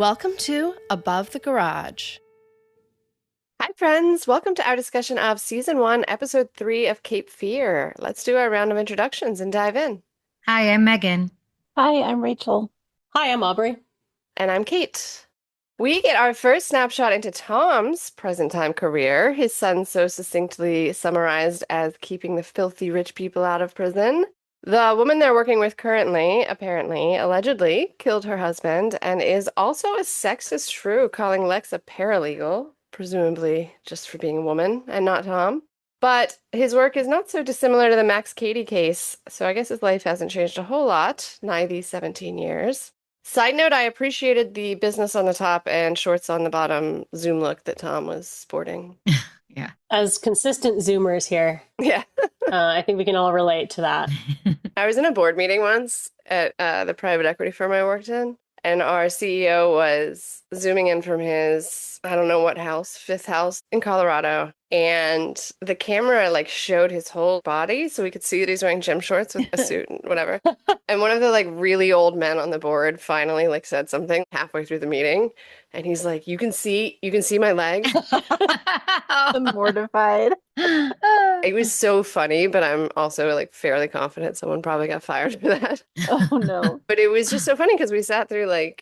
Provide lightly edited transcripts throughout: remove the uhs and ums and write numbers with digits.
Welcome to Above the Garage. Hi, friends. Welcome to our discussion of Season 1, Episode 3 of Cape Fear. Let's do our round of introductions and dive in. Hi, I'm Megan. Hi, I'm Rachel. Hi, I'm Aubrey. And I'm Kate. We get our first snapshot into Tom's present time career, his son so succinctly summarized as keeping the filthy rich people out of prison. The woman they're working with currently, apparently, allegedly, killed her husband and is also a sexist shrew, calling Lex a paralegal, presumably just for being a woman and not Tom. But his work is not so dissimilar to the Max Cady case, so I guess his life hasn't changed a whole lot, nigh these 17 years. Side note, I appreciated the business on the top and shorts on the bottom Zoom look that Tom was sporting. Yeah. As consistent Zoomers here, Yeah. I think we can all relate to that. I was in a board meeting once at the private equity firm I worked in, and our CEO was zooming in from his, I don't know what house, fifth house in Colorado. And the camera showed his whole body, so we could see that he's wearing gym shorts with a suit and whatever. And one of the really old men on the board finally said something halfway through the meeting, and he's like, you can see my leg." I'm mortified. It was so funny, but I'm also fairly confident someone probably got fired for that. Oh no. But it was just so funny because we sat through a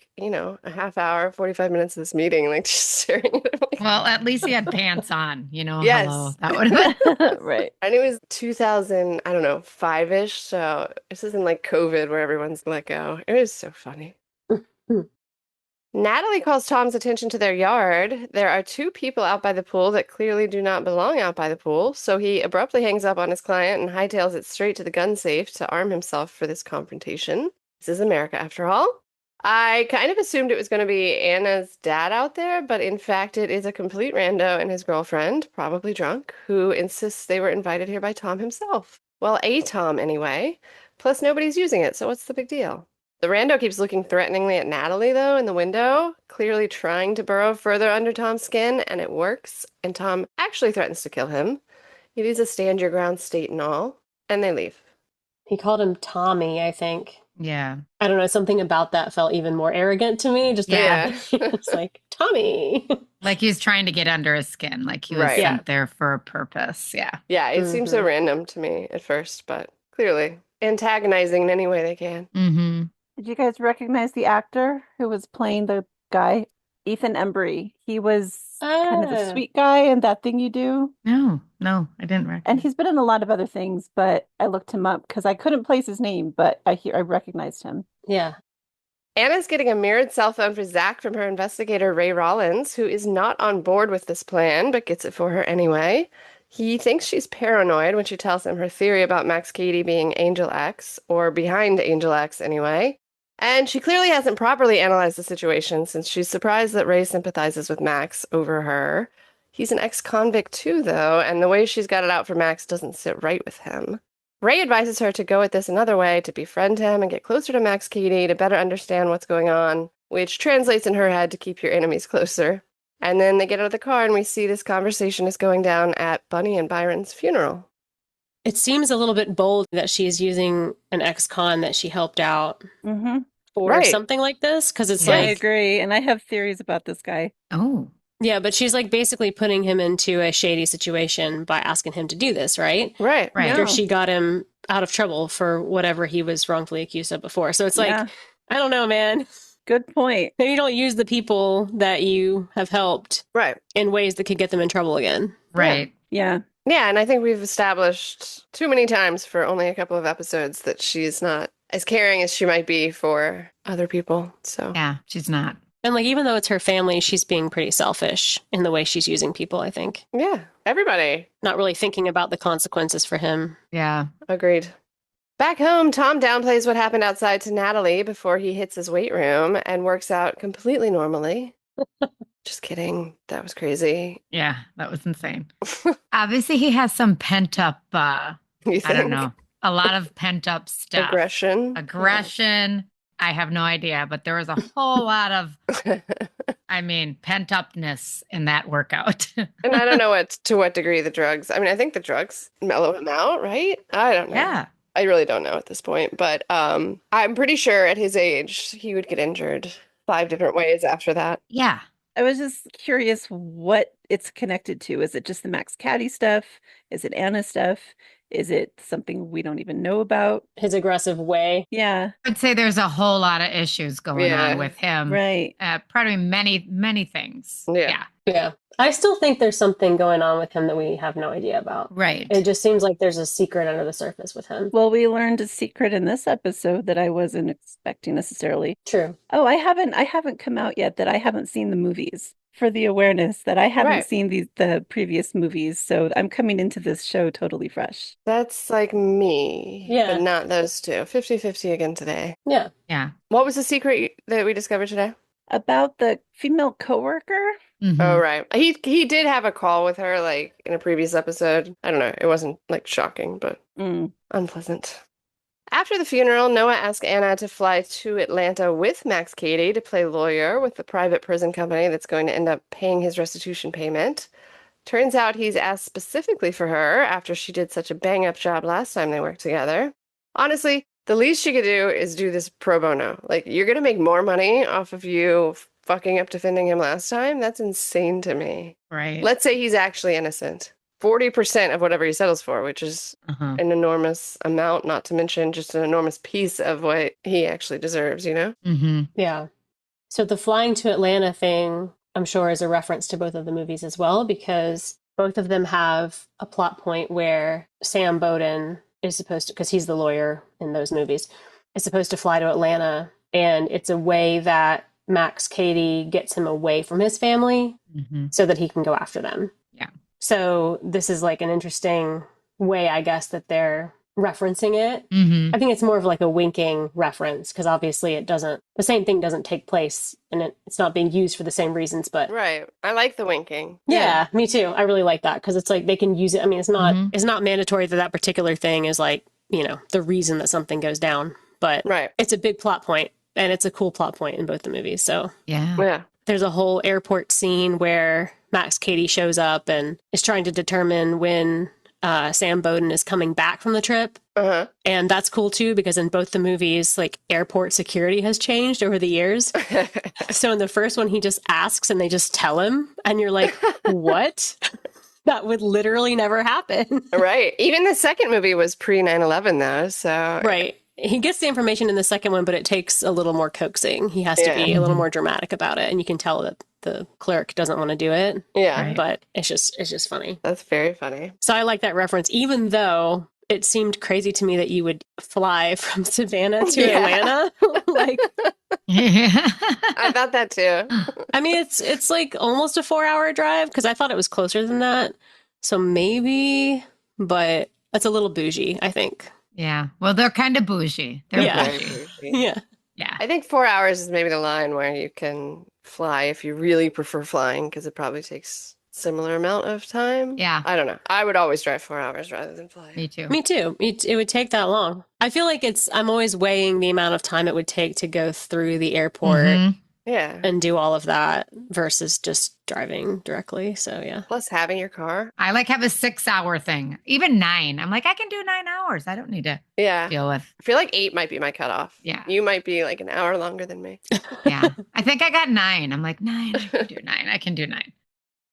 half hour, 45 minutes of this meeting, just staring at him. Well, at least he had pants on, Yes. Hello. That would have been. Right. And it was 2000, I don't know, 5-ish. So this isn't like COVID where everyone's let go. It was so funny. Natalie calls Tom's attention to their yard. There are two people out by the pool that clearly do not belong out by the pool, so he abruptly hangs up on his client and hightails it straight to the gun safe to arm himself for this confrontation. This is America, after all. I kind of assumed it was going to be Anna's dad out there, but in fact it is a complete rando and his girlfriend, probably drunk, who insists they were invited here by Tom himself. Well, a Tom anyway. Plus nobody's using it, so what's the big deal? The rando keeps looking threateningly at Natalie, though, in the window, clearly trying to burrow further under Tom's skin, and it works, and Tom actually threatens to kill him. It is a stand-your-ground state and all, and they leave. He called him Tommy, I think. Yeah. I don't know, something about that felt even more arrogant to me. Just Yeah. It's like, Tommy. Like he was trying to get under his skin, like he was Right. sent there for a purpose. Yeah. Yeah, it seems so random to me at first, but clearly antagonizing in any way they can. Mm-hmm. Did you guys recognize the actor who was playing the guy? Ethan Embry. He was kind of the sweet guy in That Thing You Do. No, I didn't recognize. And he's been in a lot of other things, but I looked him up because I couldn't place his name, but I recognized him. Yeah. Anna's getting a mirrored cell phone for Zach from her investigator, Ray Rollins, who is not on board with this plan, but gets it for her anyway. He thinks she's paranoid when she tells him her theory about Max Cady being Angel X, or behind Angel X anyway. And she clearly hasn't properly analyzed the situation since she's surprised that Ray sympathizes with Max over her. He's an ex-convict too, though, and the way she's got it out for Max doesn't sit right with him. Ray advises her to go at this another way, to befriend him and get closer to Max Cady to better understand what's going on, which translates in her head to keep your enemies closer. And then they get out of the car and we see this conversation is going down at Bunny and Byron's funeral. It seems a little bit bold that she's using an ex-con that she helped out for something like this, because it's I agree, and I have theories about this guy. Oh. Yeah, but she's basically putting him into a shady situation by asking him to do this, right? Right. After she got him out of trouble for whatever he was wrongfully accused of before. So it's I don't know, man. Good point. Maybe you don't use the people that you have helped in ways that could get them in trouble again. Right. Yeah. Yeah, and I think we've established too many times for only a couple of episodes that she's not as caring as she might be for other people. So yeah, she's not. And even though it's her family, she's being pretty selfish in the way she's using people, I think. Yeah, everybody. Not really thinking about the consequences for him. Yeah. Agreed. Back home, Tom downplays what happened outside to Natalie before he hits his weight room and works out completely normally. Just kidding. That was crazy. Yeah, that was insane. Obviously, he has some pent up, I don't know, a lot of pent up stuff. Aggression. I have no idea, but there was a whole lot of, pent upness in that workout. And I don't know to what degree the drugs, I think the drugs mellow him out, right? I don't know. Yeah. I really don't know at this point, but I'm pretty sure at his age he would get injured. 5 different ways after that. Yeah. I was just curious what it's connected to. Is it just the Max Caddy stuff? Is it Anna stuff? Is it something we don't even know about? His aggressive way. Yeah, I'd say there's a whole lot of issues going on Yeah. with him. right. Probably many, many things. Yeah. Yeah. I still think there's something going on with him that we have no idea about. Right. It just seems like there's a secret under the surface with him. Well, we learned a secret in this episode that I wasn't expecting necessarily. True. Oh, I haven't come out yet that I haven't seen the movies for the awareness that I haven't Right. seen the previous movies. So I'm coming into this show totally fresh. That's like me, Yeah. but not those two. 50-50 again today. Yeah. Yeah. What was the secret that we discovered today? About the female coworker? Mhm. Oh, right. He did have a call with her like in a previous episode. I don't know. It wasn't like shocking, but Mm. unpleasant. After the funeral, Noah asked Anna to fly to Atlanta with Max Cady to play lawyer with the private prison company that's going to end up paying his restitution payment. Turns out he's asked specifically for her after she did such a bang-up job last time they worked together. Honestly, the least she could do is do this pro bono. Like, you're going to make more money off of you fucking up defending him last time? That's insane to me. Right. Let's say he's actually innocent. 40% of whatever he settles for, which is Uh-huh. an enormous amount, not to mention just an enormous piece of what he actually deserves, you know? Mm-hmm. Yeah. So the flying to Atlanta thing, I'm sure, is a reference to both of the movies as well, because both of them have a plot point where Sam Bowden is supposed to, because he's the lawyer in those movies, is supposed to fly to Atlanta. And it's a way that Max Cady gets him away from his family Mm-hmm. so that he can go after them. Yeah. So this is like an interesting way, I guess, that they're referencing it. Mm-hmm. I think it's more of like a winking reference because obviously the same thing doesn't take place and it's not being used for the same reasons, but Right. I like the winking. yeah, me too. I really like that because it's like they can use it. I mean, Mhm. it's not mandatory that that particular thing is like, the reason that something goes down, but Right. it's a big plot point and it's a cool plot point in both the movies. So Yeah. Yeah. there's a whole airport scene where Max Cady shows up and is trying to determine when Sam Bowden is coming back from the trip. Uh-huh. And that's cool too, because in both the movies, like airport security has changed over the years. So in the first one, he just asks and they just tell him. And you're like, what? That would literally never happen. Right. Even the second movie was pre 9/11 though, so Right. He gets the information in the second one, but it takes a little more coaxing. He has to be a little more dramatic about it. And you can tell that the clerk doesn't want to do it. yeah. Right. But it's just funny. That's very funny. So I like that reference, even though it seemed crazy to me that you would fly from Savannah to Yeah. Atlanta. Like, I thought that too. I mean, it's like almost a 4-hour drive because I thought it was closer than that. So maybe, but that's a little bougie, I think. Yeah. Well, they're kind of bougie. They're Yeah. Very bougie. bougie. Yeah. Yeah. I think 4 hours is maybe the line where you can fly if you really prefer flying because it probably takes similar amount of time. Yeah. I don't know. I would always drive 4 hours rather than fly. Me too. Me too. It would take that long. I feel like I'm always weighing the amount of time it would take to go through the airport Mhm. Yeah. and do all of that versus just driving directly. So yeah. Plus having your car. I like have a 6-hour thing, even 9. I'm like, I can do 9 hours. I don't need to Yeah. deal with. I feel like 8 might be my cutoff. Yeah. You might be like an hour longer than me. Yeah. I think I got 9. I'm like, 9. I can do 9. I can do 9.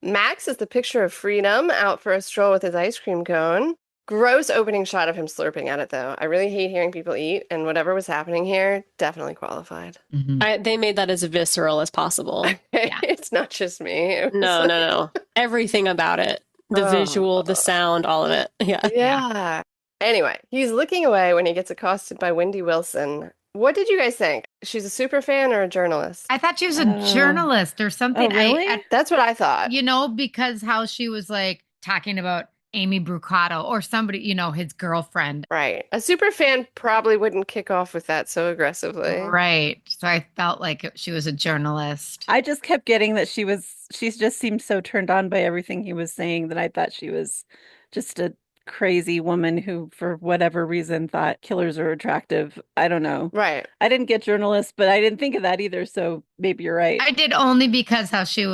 Max is the picture of freedom out for a stroll with his ice cream cone. Gross opening shot of him slurping at it, though. I really hate hearing people eat, and whatever was happening here definitely qualified. Mhm. They made that as visceral as possible. Yeah. It's not just me. It was No, like- no. Everything about it. The Oh. visual, the sound, all of it. Yeah. Yeah. Anyway, he's looking away when he gets accosted by Wendy Wilson. What did you guys think? She's a super fan or a journalist? I thought she was a Oh. journalist or something. Oh, really? That's what I thought. Because how she was like talking about Amy Brucato or somebody, his girlfriend. Right. A super fan probably wouldn't kick off with that so aggressively. Right. So I felt like she was a journalist. I just kept getting that she just seemed so turned on by everything he was saying that I thought she was just a crazy woman who, for whatever reason, thought killers are attractive. I don't know. Right. I didn't get journalist, but I didn't think of that either. So maybe you're right. I did only because how she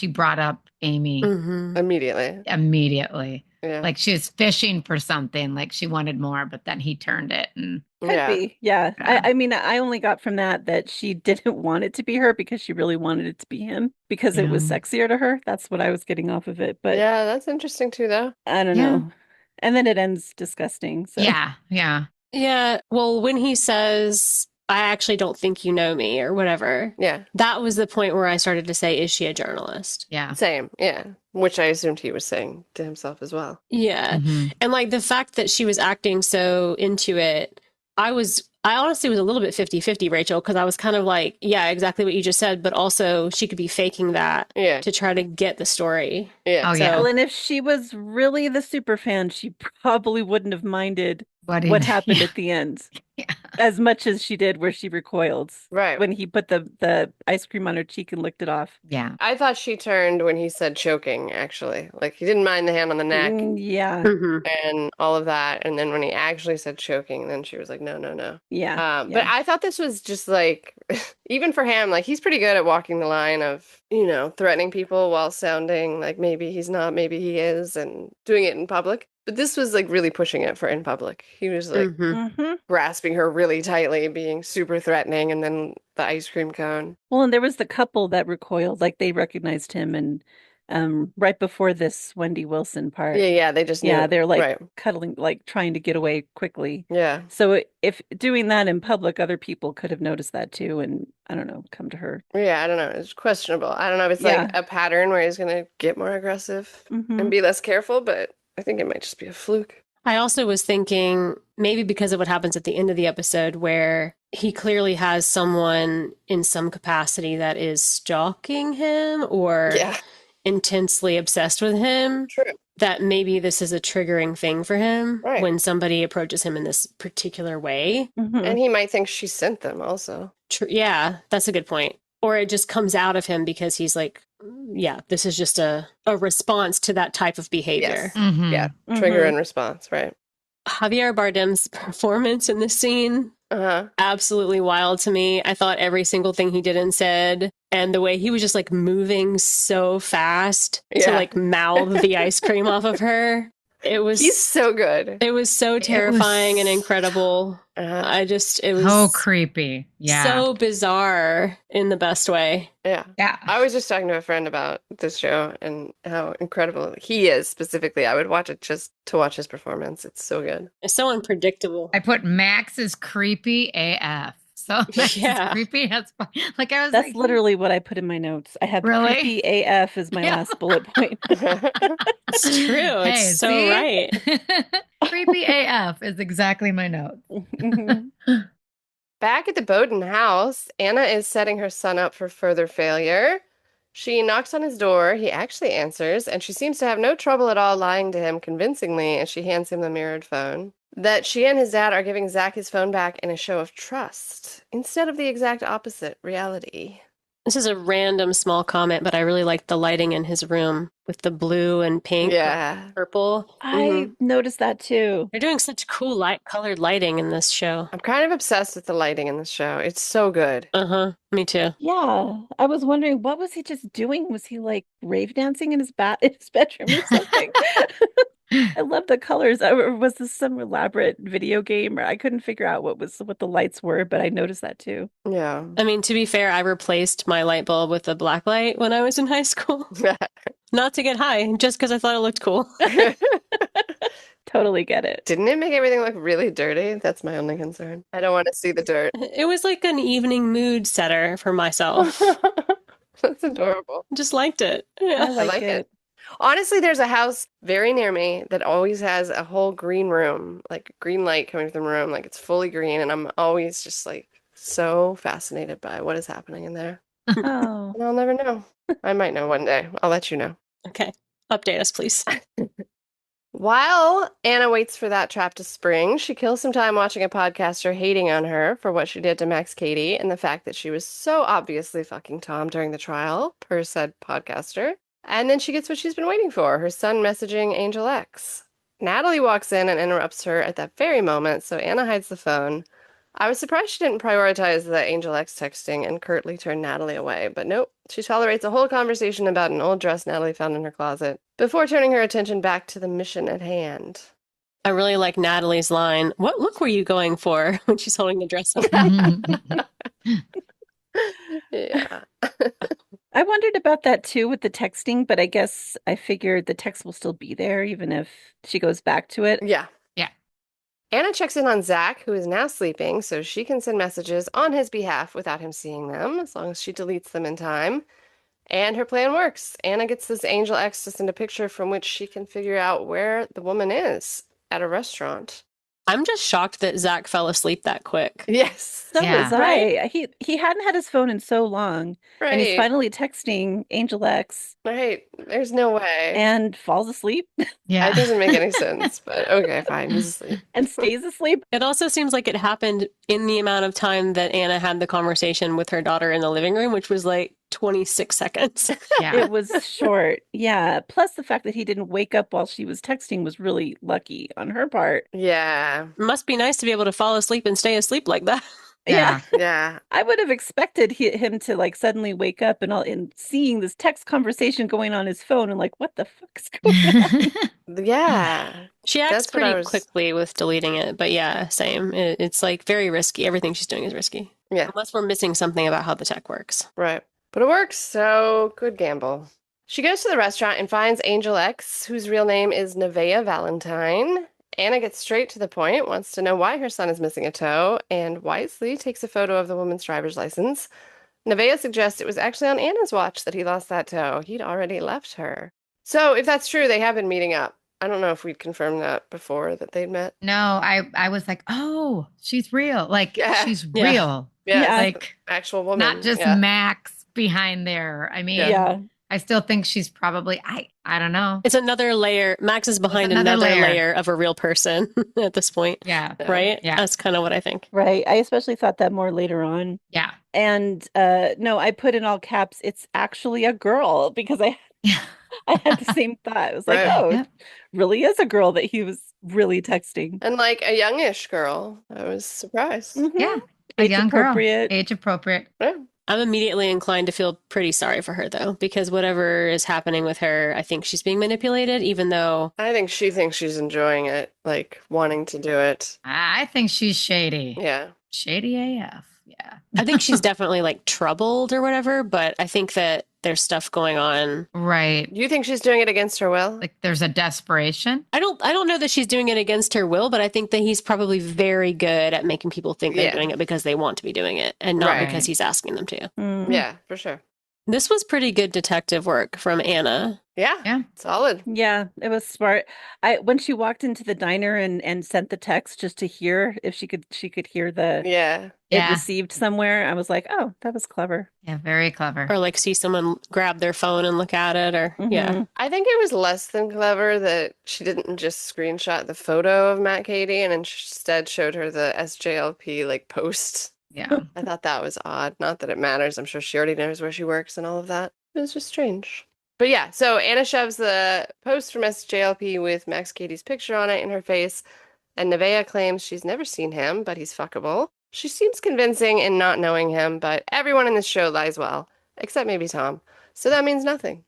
brought up Amy Mm-hmm. Immediately. immediately. Yeah. Like she was fishing for something, like she wanted more, but then he turned it. And Could be. Yeah. Yeah. I mean, I only got from that she didn't want it to be her because she really wanted it to be him because it was Yeah. sexier to her. That's what I was getting off of it. But Yeah, that's interesting too, though. I don't Yeah. know. And then it ends disgusting. So Yeah. Yeah. Well, when he says, I actually don't think you know me or whatever, Yeah, that was the point where I started to say, is she a journalist? Yeah. same. Yeah, which I assumed he was saying to himself as well. Yeah. Mhm. And like the fact that she was acting so into it, I honestly was a little bit 50-50, Rachel, because I was kind of like, yeah, exactly what you just said, but also she could be faking that Yeah, to try to get the story. yeah. Oh, So- yeah. well, and if she was really the super fan, she probably wouldn't have minded What what happened yeah. at the end Yeah. as much as she did where she recoiled Right. when he put the ice cream on her cheek and licked it off. Yeah. I thought she turned when he said choking, actually. Like, he didn't mind the hand on the neck Yeah. Mhm. and all of that. And then when he actually said choking, then she was like, no, no, no. Yeah. But I thought this was just like, even for him, like, he's pretty good at walking the line of, threatening people while sounding like maybe he's not, maybe he is, and doing it in public. But this was like really pushing it for in public. He was like Mhm. hmm grasping her really tightly, being super threatening, and then the ice cream cone. Well, and there was the couple that recoiled, like they recognized him, and right before this Wendy Wilson part, Yeah, yeah, they just yeah, knew. they're like Right. cuddling, like trying to get away quickly. Yeah. So if doing that in public, other people could have noticed that too, and I don't know, come to her. Yeah, I don't know. It's questionable. I don't know if it's Yeah. like a pattern where he's gonna get more aggressive Mhm. and be less careful, but I think it might just be a fluke. I also was thinking maybe because of what happens at the end of the episode, where he clearly has someone in some capacity that is stalking him or Yeah, intensely obsessed with him, true. that maybe this is a triggering thing for him Right. when somebody approaches him in this particular way. Mhm. And he might think she sent them also. Yeah, that's a good point. Or it just comes out of him because he's like, yeah, this is just a response to that type of behavior. Yes. Mhm. Yeah, trigger Mhm. and response, right? Javier Bardem's performance in this scene, Uh-huh. absolutely wild to me. I thought every single thing he did and said, and the way he was just like moving so fast to Yeah. like mouth the ice cream off of her. It was He's so good. it was so terrifying and incredible. Uh-huh. It was So creepy. Yeah. so bizarre in the best way. Yeah. Yeah. I was just talking to a friend about this show and how incredible he is specifically. I would watch it just to watch his performance. It's so good. It's so unpredictable. I put Max is creepy AF. So Max Yeah. is creepy. That's like I was That's like, literally what I put in my notes. I have Really? creepy AF as my Yeah. last bullet point. It's true. Hey, It's so see? right. Creepy AF is exactly my note. Mhm. Back at the Bowden house, Anna is setting her son up for further failure. She knocks on his door. He actually answers, and she seems to have no trouble at all lying to him convincingly as she hands him the mirrored phone. That she and his dad are giving Zach his phone back in a show of trust instead of the exact opposite reality. This is a random small comment, but I really liked the lighting in his room with the blue and pink, Yeah. purple. I noticed that too. They're doing such cool colored lighting in this show. I'm kind of obsessed with the lighting in this show. It's so good. Uh-huh. Me too. Yeah, I was wondering what was he just doing? Was he like rave dancing in his bedroom or something? I love the colors. Or was this some elaborate video game? Or I couldn't figure out what the lights were, but I noticed that too. Yeah. I mean, to be fair, I replaced my light bulb with a black light when I was in high school. Not to get high, just because I thought it looked cool. Totally get it. Didn't it make everything look really dirty? That's my only concern. I don't want to see the dirt. It was like an evening mood setter for myself. That's adorable. Just liked it. I Yeah. like it. Honestly, there's a house very near me that always has a whole green room, like green light coming from the room, like it's fully green, and I'm always just like so fascinated by what is happening in there. Oh, And I'll never know. I might know one day. I'll let you know. Okay. Update us, please. While Anna waits for that trap to spring, she kills some time watching a podcaster hating on her for what she did to Max Katie and the fact that she was so obviously fucking Tom during the trial, per said podcaster. And then she gets what she's been waiting for, her son messaging Angel X. Natalie walks in and interrupts her at that very moment, so Anna hides the phone. I was surprised she didn't prioritize the Angel X texting and curtly turn Natalie away, but nope. She tolerates a whole conversation about an old dress Natalie found in her closet before turning her attention back to the mission at hand. I really like Natalie's line. What look were you going for when she's holding the dress up? Yeah. I wondered about that too with the texting, but I guess I figured the text will still be there even if she goes back to it. Yeah. Yeah. Anna checks in on Zach, who is now sleeping, so she can send messages on his behalf without him seeing them, as long as she deletes them in time. And her plan works. Anna gets this Angel X to send a picture from which she can figure out where the woman is at a restaurant. I'm just shocked that Zach fell asleep that quick. Yes. So Yeah. was I. He hadn't had his phone in so long, and he's Right. finally texting Angel X Right. There's no way. and falls asleep Yeah. It doesn't make any sense, but okay, fine. He's asleep. and stays asleep. It also seems like it happened in the amount of time that Anna had the conversation with her daughter in the living room, which was like 26 seconds. Yeah. It was short. Yeah. Plus the fact that he didn't wake up while she was texting was really lucky on her part. Yeah. Must be nice to be able to fall asleep and stay asleep like that. Yeah. Yeah. I would have expected him to like suddenly wake up and seeing this text conversation going on his phone and like, what the fuck is going on? Yeah. She acts That's what I pretty was- quickly with deleting it, but yeah, same. It's like very risky. Everything she's doing is risky. Yeah. Unless we're missing something about how the tech works. Right. But it works, so good gamble. She goes to the restaurant and finds Angel X, whose real name is Nevaeh Valentine. Anna gets straight to the point, wants to know why her son is missing a toe, and wisely takes a photo of the woman's driver's license. Nevaeh suggests it was actually on Anna's watch that he lost that toe. He'd already left her. So if that's true, they have been meeting up. I don't know if we'd confirmed that before that they'd met. No, I was like, oh, she's real. Like, Yeah. she's Yeah. real. Yeah, Yeah. Like, actual woman. not just yeah. Max behind there. I mean, Yeah. I still think she's probably, I don't know. It's another layer. Max is behind another another layer. layer of a real person at this point, Yeah. Yeah. right? Yeah. That's kind of what I think. Right. I especially thought that more later on. Yeah. And no, I put in all caps, it's actually a girl because I Yeah. had the same thought. It was like, Right. oh, Yep. it really is a girl that he was really texting. And like a youngish girl. I was surprised. Mhm. Yeah. A Age young girl. appropriate. Age appropriate. Yeah. I'm immediately inclined to feel pretty sorry for her, though, because whatever is happening with her, I think she's being manipulated, even though I think she thinks she's enjoying it, like wanting to do it. I think she's shady. Yeah. Shady AF. Yeah. I think she's definitely like troubled or whatever, but I think that there's stuff going on. Right. You think she's doing it against her will? Like there's a desperation. I don't know that she's doing it against her will, but I think that he's probably very good at making people think they're Yeah. doing it because they want to be doing it and not Right. because he's asking them to. Mm. Yeah, for sure. This was pretty good detective work from Anna. Yeah. Yeah. Solid. Yeah, it was smart. When she walked into the diner and sent the text just to hear if she could hear the Yeah. it Yeah. received somewhere, I was like, oh, that was clever. Yeah. Very clever. Or like see someone grab their phone and look at it or yeah. Mhm. I think it was less than clever that she didn't just screenshot the photo of Matt Katie and instead showed her the SJLP like post. Yeah. I thought that was odd. Not that it matters. I'm sure she already knows where she works and all of that. It was just strange. But yeah, so Anna shoves the post from SJLP with Max Katie's picture on it in her face, and Nevaeh claims she's never seen him, but he's fuckable. She seems convincing in not knowing him, but everyone in this show lies well, except maybe Tom. So that means nothing.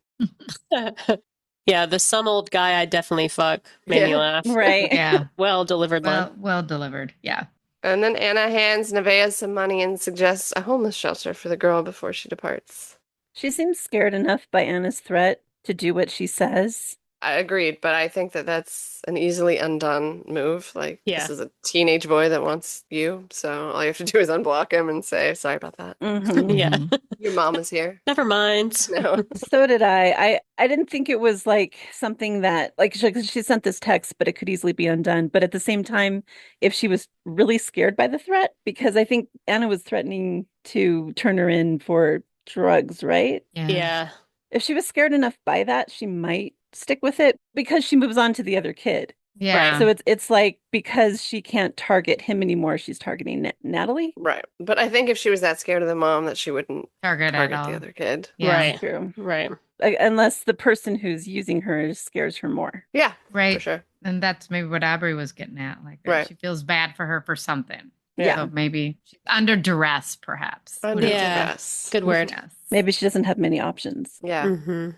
Yeah, the some old guy I definitely fuck made me Yeah. laugh. Right. Yeah. Well delivered line. Well delivered. Yeah. And then Anna hands Nevaeh some money and suggests a homeless shelter for the girl before she departs. She seems scared enough by Anna's threat to do what she says. I agreed, but I think that that's an easily undone move. Like, Yeah. this is a teenage boy that wants you, so all you have to do is unblock him and say, sorry about that. Mhm. Yeah. Mhm. Your mom is here. Never mind. No. So did I. I didn't think it was like something that like she sent this text, but it could easily be undone. But at the same time, if she was really scared by the threat, because I think Anna was threatening to turn her in for drugs, right? Yeah. Yeah. If she was scared enough by that, she might stick with it because she moves on to the other kid. Yeah. So it's like because she can't target him anymore, she's targeting Natalie. Right. But I think if she was that scared of the mom that she wouldn't Target at target all. the other kid. Yeah. Right. True. Right. Unless the person who's using her scares her more. Yeah, Right. for sure. And that's maybe what Aubrey was getting at. Like Right. she feels bad for her for something. Yeah. So maybe she's under duress, perhaps. Who Under knows? Yeah. duress. Good word. Yes. Maybe she doesn't have many options. Yeah. Hmm.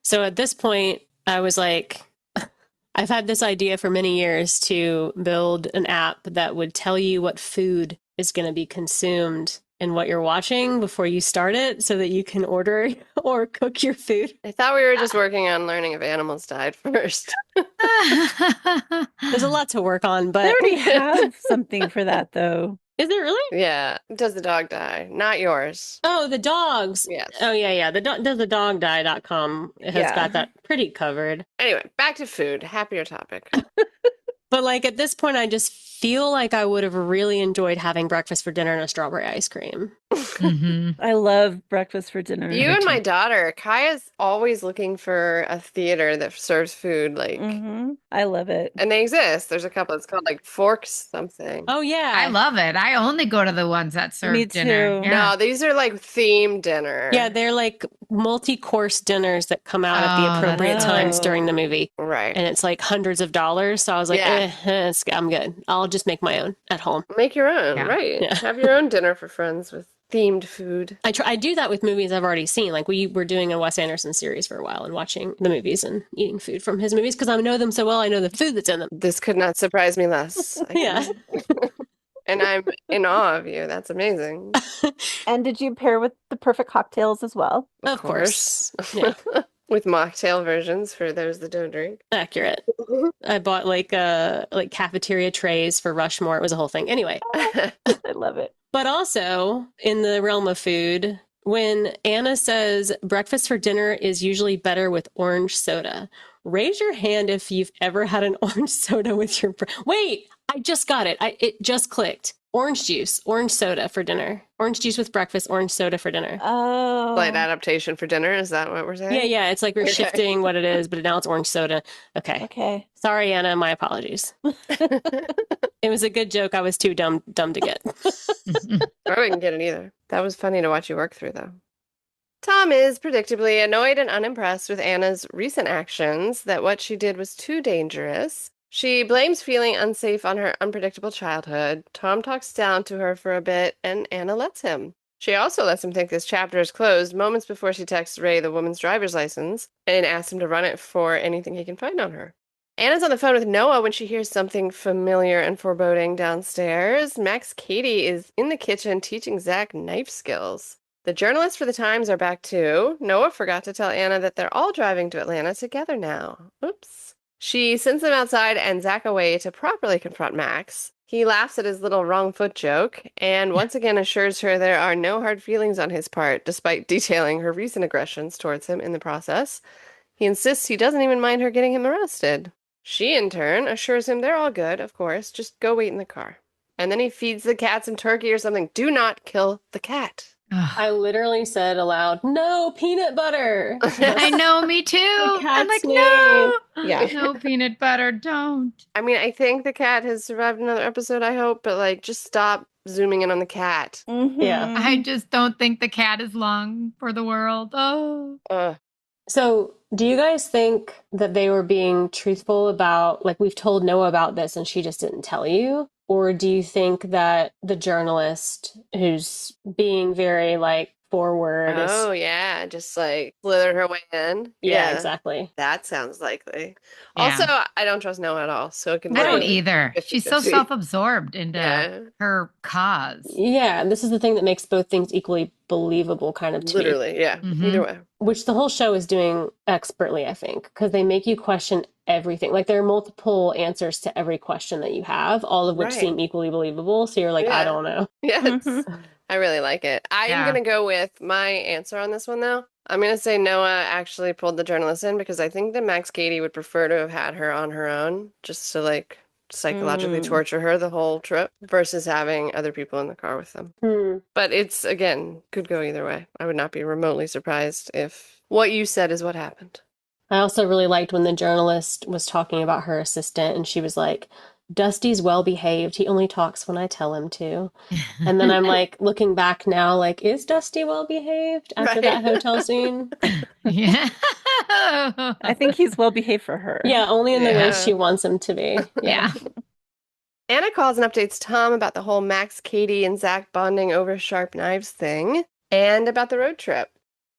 So at this point, I was like, I've had this idea for many years to build an app that would tell you what food is going to be consumed in what you're watching before you start it so that you can order or cook your food. I thought we were just working on learning if animals died first. There's a lot to work on, They but already have something for that, though. is it really? Yeah. Does the dog die? Not yours. Oh, the dogs. Yes. Oh, yeah. The does the dog die.com has Yeah. got that pretty covered. Anyway, back to food. Happier topic. But like at this point, I just feel like I would have really enjoyed having breakfast for dinner and a strawberry ice cream. Mhm. I love breakfast for dinner. You and my daughter, Kaya's always looking for a theater that serves food, like, I love it. and they exist. There's a couple. It's called like Forks something. Oh, yeah. I love it. I only go to the ones that serve Me dinner. too. Yeah. No, these are like themed dinner. Yeah, they're like multi-course dinners that come out at the Oh, appropriate that's times cool. during the movie. Right. And it's like hundreds of dollars. So I was like, Yeah. I'm good. I'll just make my own at home. Make your own, Yeah. right? Yeah. Have your own dinner for friends with themed food. I do that with movies I've already seen. Like we were doing a Wes Anderson series for a while and watching the movies and eating food from his movies because I know them so well. I know the food that's in them. This could not surprise me less. I Yeah. And I'm in awe of you. That's amazing. And did you pair with the perfect cocktails as well? Of course. Yeah. With mocktail versions for those that don't drink. Accurate. I bought like cafeteria trays for Rushmore. It was a whole thing. Anyway, I love it. but also in the realm of food, when Anna says breakfast for dinner is usually better with orange soda, raise your hand if you've ever had an orange soda with your Wait, I just got it. It just clicked. Orange juice, orange soda for dinner. Orange juice with breakfast, orange soda for dinner. Oh. Slight adaptation for dinner. Is that what we're saying? Yeah. It's like we're Okay. shifting what it is, but now it's orange soda. Okay. Okay. Sorry, Anna. My apologies. It was a good joke. I was too dumb to get. I wouldn't get it either. That was funny to watch you work through, though. Tom is predictably annoyed and unimpressed with Anna's recent actions, that what she did was too dangerous. She blames feeling unsafe on her unpredictable childhood. Tom talks down to her for a bit, and Anna lets him. She also lets him think this chapter is closed moments before she texts Ray the woman's driver's license and asks him to run it for anything he can find on her. Anna's on the phone with Noah when she hears something familiar and foreboding downstairs. Max Cady is in the kitchen teaching Zach knife skills. The journalists for the Times are back too. Noah forgot to tell Anna that they're all driving to Atlanta together now. Oops. She sends them outside and Zach away to properly confront Max. He laughs at his little wrong foot joke and once again assures her there are no hard feelings on his part, despite detailing her recent aggressions towards him in the process. He insists he doesn't even mind her getting him arrested. She, in turn, assures him they're all good, of course, just go wait in the car. And then he feeds the cat some turkey or something. Do not kill the cat. Ugh. I literally said aloud, "No peanut butter." I know, me too. I'm cat's like, name. no, Yeah. no peanut butter, don't. I mean, I think the cat has survived another episode, I hope, but like, just stop zooming in on the cat. Yeah. I just don't think the cat is long for the world. Oh. Ugh. So, do you guys think that they were being truthful about, like, we've told Noah about this and she just didn't tell you? Or do you think that the journalist who's being very, like, forward Oh, is. yeah, just like slithered her way in. Yeah, exactly. That sounds likely. Yeah. Also, I don't trust Noah at all, so it can I don't be either. She's so 50-50. self-absorbed into Yeah, her cause. Yeah, this is the thing that makes both things equally believable, kind of, to me. literally, yeah. Mhm. Either way. Which the whole show is doing expertly, I think, because they make you question everything. Like there are multiple answers to every question that you have, all of which Right. seem equally believable. So you're like, I Yeah. don't know. Yes. Mhm. I really like it. I am Yeah. going to go with my answer on this one, though. I'm going to say Noah actually pulled the journalist in because I think that Max Cady would prefer to have had her on her own just to like psychologically Mm. torture her the whole trip versus having other people in the car with them. But it's, again, could go either way. I would not be remotely surprised if what you said is what happened. I also really liked when the journalist was talking about her assistant and she was like, Dusty's well behaved. He only talks when I tell him to. And then I'm like looking back now, like, is Dusty well behaved after Right. that hotel scene? Yeah. I think he's well behaved for her. Yeah, only in the way Yeah. she wants him to be. Yeah. Anna calls and updates Tom about the whole Max, Katie, and Zach bonding over sharp knives thing, and about the road trip.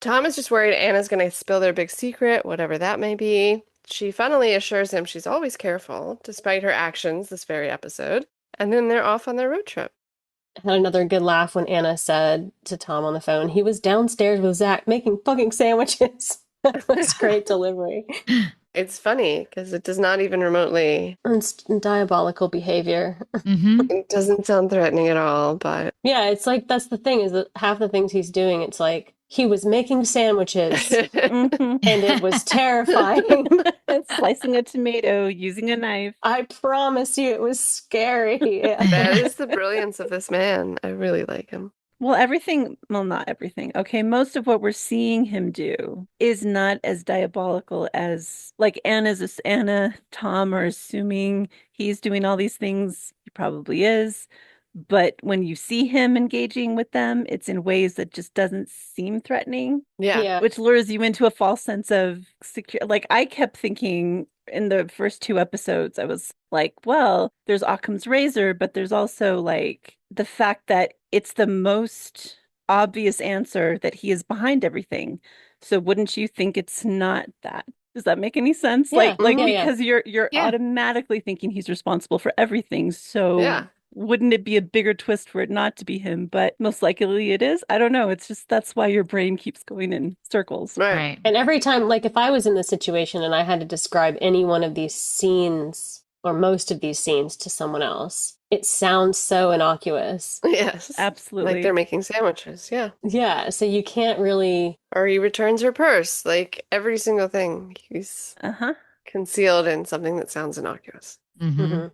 Tom is just worried Anna's going to spill their big secret, whatever that may be. She funnily assures him she's always careful, despite her actions this very episode, and then they're off on their road trip. Had another good laugh when Anna said to Tom on the phone, he was downstairs with Zach making fucking sandwiches. That was great delivery. It's funny because it does not even remotely, It's diabolical behavior. Mm-hmm. it doesn't sound threatening at all, but Yeah, it's like that's the thing is that half the things he's doing, it's like he was making sandwiches Mhm. and it was terrifying. Slicing a tomato, using a knife. I promise you, it was scary. that is the brilliance of this man. I really like him. Well, not everything. Okay, most of what we're seeing him do is not as diabolical as like Anna, Tom are assuming he's doing all these things. He probably is. But when you see him engaging with them, it's in ways that just doesn't seem threatening, Yeah. Yeah. which lures you into a false sense of secure. Like I kept thinking in the first two episodes, I was like, well, there's Occam's razor, but there's also like the fact that it's the most obvious answer that he is behind everything. So wouldn't you think it's not that? Does that make any sense? Yeah. Like Yeah, yeah. because you're Yeah. automatically thinking he's responsible for everything. So Yeah. wouldn't it be a bigger twist for it not to be him? But most likely it is. I don't know. It's just that's why your brain keeps going in circles. Right. Right. And every time, like if I was in the situation and I had to describe any one of these scenes or most of these scenes to someone else, it sounds so innocuous. Yes. Absolutely. Like they're making sandwiches. Yeah. Yeah, so you can't really. Or he returns her purse. Like every single thing. He's Uh-huh. concealed in something that sounds innocuous. Mm-hmm. Mhm.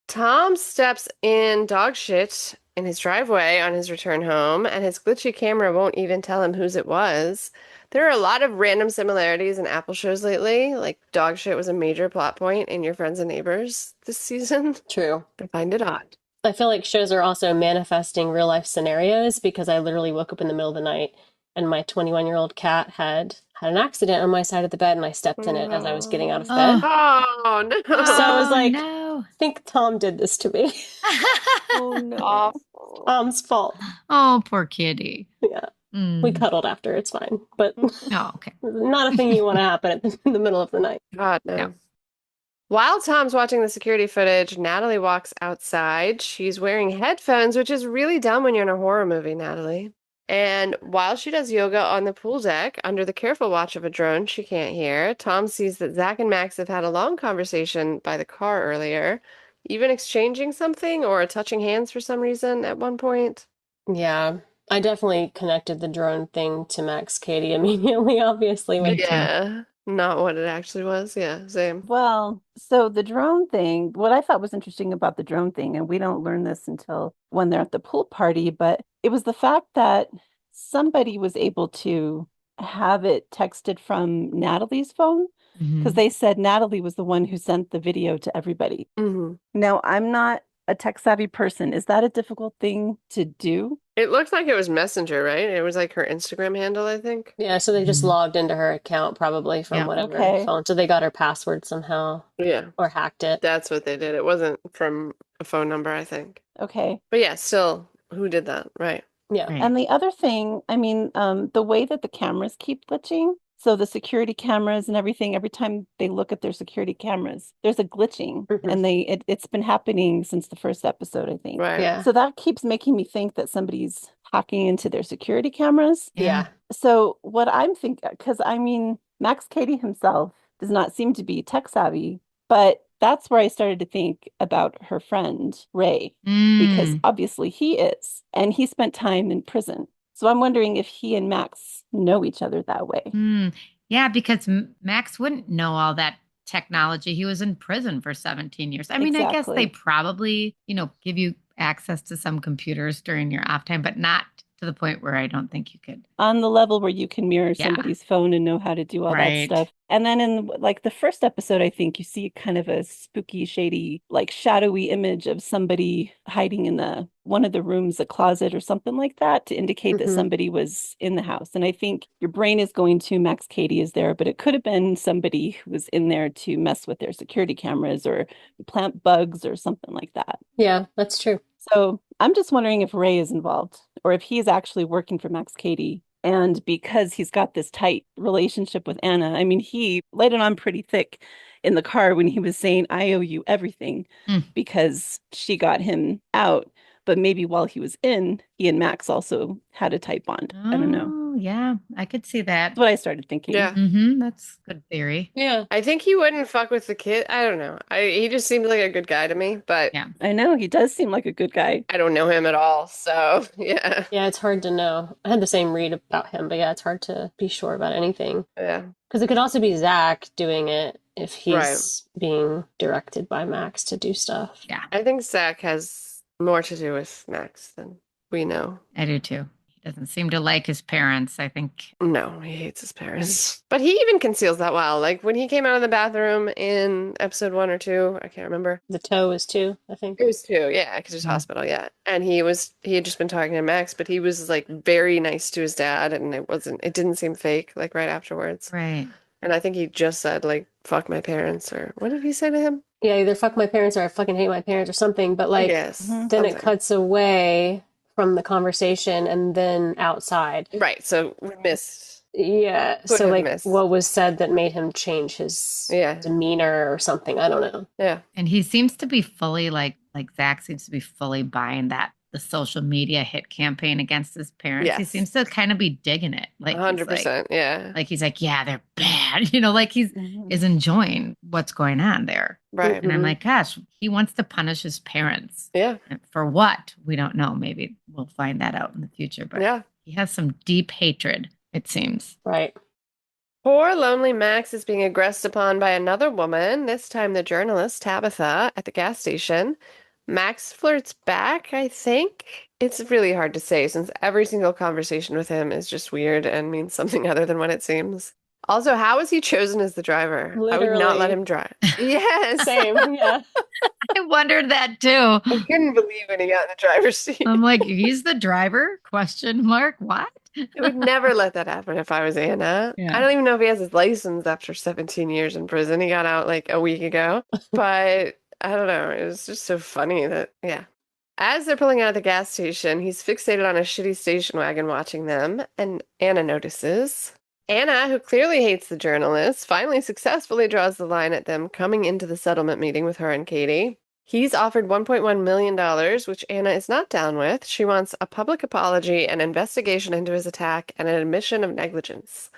Tom steps in dog shit in his driveway on his return home, and his glitchy camera won't even tell him whose it was. There are a lot of random similarities in Apple shows lately. Like dog shit was a major plot point in Your Friends and Neighbors this season. True. I find it odd. I feel like shows are also manifesting real life scenarios because I literally woke up in the middle of the night and my 21-year-old cat had an accident on my side of the bed and I stepped in it as I was getting out of bed. Oh, no. So I was like, no. I think Tom did this to me. Oh no. Awful. Tom's fault. Oh, poor kitty. Yeah. Mm. We cuddled after, it's fine. But Oh, okay. not a thing you want to happen in the middle of the night. God, no. Yeah. While Tom's watching the security footage, Natalie walks outside. She's wearing headphones, which is really dumb when you're in a horror movie, Natalie. And while she does yoga on the pool deck, under the careful watch of a drone she can't hear, Tom sees that Zach and Max have had a long conversation by the car earlier, even exchanging something or touching hands for some reason at one point. Yeah. I definitely connected the drone thing to Max Katie immediately, obviously. Me too. Yeah, not what it actually was. Yeah, same. Well, so the drone thing, what I thought was interesting about the drone thing, and we don't learn this until when they're at the pool party, but it was the fact that somebody was able to have it texted from Natalie's phone because Mhm. they said Natalie was the one who sent the video to everybody. hmm Now, I'm not a tech savvy person. Is that a difficult thing to do? It looked like it was Messenger, right? It was like her Instagram handle, I think. Yeah, so they just Mhm. logged into her account probably from Yeah. whatever Okay. phone. So they got her password somehow Yeah, or hacked it. that's what they did. It wasn't from a phone number, I think. Okay. But yeah, still, who did that? Right. Yeah. Right. And the other thing, I mean, the way that the cameras keep glitching, so the security cameras and everything, every time they look at their security cameras, there's a glitching, Mhm. and it's been happening since the first episode, I think. Right. Yeah. So that keeps making me think that somebody's hacking into their security cameras. Yeah. So what I'm thinking, because I mean, Max Cady himself does not seem to be tech savvy, but that's where I started to think about her friend Ray, because Mm. obviously he is, and he spent time in prison. So I'm wondering if he and Max know each other that way. Mm. Yeah, because Max wouldn't know all that technology. He was in prison for 17 years. I mean, I guess they Exactly. probably, give you access to some computers during your off time, but not to the point where I don't think you could. On the level where you can mirror Yeah. somebody's phone and know how to do all that Right. stuff. And then in like the first episode, I think you see kind of a spooky, shady, like shadowy image of somebody hiding in the one of the rooms, a closet or something like that, to indicate that Mhm. somebody was in the house. And I think your brain is going to Max Cady is there, but it could have been somebody who was in there to mess with their security cameras or plant bugs or something like that. Yeah, that's true. So I'm just wondering if Ray is involved or if he's actually working for Max Cady. And because he's got this tight relationship with Anna, I mean, he laid it on pretty thick in the car when he was saying, I owe you everything Mm. because she got him out. But maybe while he was in, he and Max also had a tight bond. I don't know. Oh, yeah, I could see that. That's what I started thinking. Yeah. That's good theory. Yeah. I think he wouldn't fuck with the kid. I don't know. He just seemed like a good guy to me, but Yeah. I know he does seem like a good guy. I don't know him at all. So, yeah. Yeah, it's hard to know. I had the same read about him, but yeah, it's hard to be sure about anything. Yeah. Because it could also be Zach doing it if he's Right. being directed by Max to do stuff. Yeah, I think Zach has more to do with Max than we know. I do too. He doesn't seem to like his parents. I think. No, he hates his parents. But he even conceals that well. Like when he came out of the bathroom in episode 1 or 2, I can't remember. The toe is too, I think. It was 2, yeah, because there's Mhm. hospital, yeah. And he had just been talking to Max, but he was like very nice to his dad, and it didn't seem fake, like right afterwards. Right. And I think he just said like, fuck my parents, or what did he say to him? Yeah, either fuck my parents or I fucking hate my parents or something. But like, Yes. Mhm. then it something. cuts away from the conversation and then outside. Right, so we missed. Yeah. Could So have like missed. what was said that made him change his Yeah. demeanor or something. I don't know. Yeah. And he seems to be fully like Zach seems to be fully buying that the social media hit campaign against his parents. He Yes. seems to kind of be digging it. Like 100%, yeah. he's like, yeah, they're bad. Like he's Mhm. is enjoying what's going on there. Right. And I'm Mhm. like, gosh, he wants to punish his parents. Yeah. And for what? We don't know. Maybe we'll find that out in the future. But Yeah. he has some deep hatred, it seems. Right. Poor lonely Max is being aggressed upon by another woman, this time the journalist Tabitha at the gas station. Max flirts back, I think. It's really hard to say since every single conversation with him is just weird and means something other than what it seems. Also, how was he chosen as the driver? I would not let Literally. him drive. Yes. Same. Yeah. I wondered that too. I couldn't believe when he got in the driver's seat. I'm like, he's the driver? Question mark. What? I would never let that happen if I was Anna. Yeah. I don't even know if he has his license after 17 years in prison. He got out like a week ago. But I don't know. It was just so funny that, yeah. As they're pulling out of the gas station, he's fixated on a shitty station wagon watching them, and Anna notices. Anna, who clearly hates the journalists, finally successfully draws the line at them coming into the settlement meeting with her and Katie. He's offered $1.1 million, which Anna is not down with. She wants a public apology, an investigation into his attack, and an admission of negligence.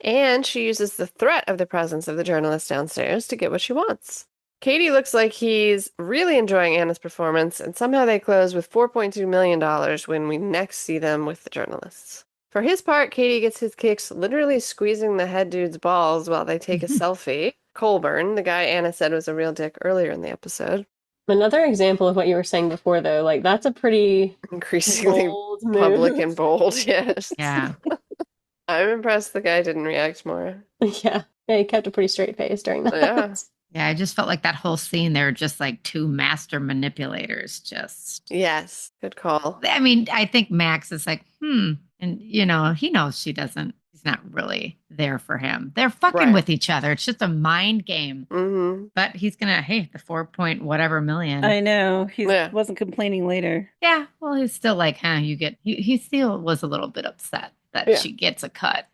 And she uses the threat of the presence of the journalist downstairs to get what she wants. Katie looks like he's really enjoying Anna's performance, and somehow they close with $4.2 million when we next see them with the journalists. For his part, Katie gets his kicks literally squeezing the head dude's balls while they take a selfie. Colburn, the guy Anna said was a real dick earlier in the episode. Another example of what you were saying before, though, like that's a pretty Increasingly bold public move. and bold, yes. Yeah. I'm impressed the guy didn't react more. Yeah. Yeah, he kept a pretty straight face during that. Yeah. Yeah, I just felt like that whole scene, they're just like two master manipulators. Yes, good call. I mean, I think Max is like, and he knows he's not really there for him. They're fucking Right. with each other. It's just a mind game. Mm-hmm. But he's gonna, the 4 point whatever million. I know. He Yeah. wasn't complaining later. Yeah, well, he's still like, he still was a little bit upset that Yeah. she gets a cut.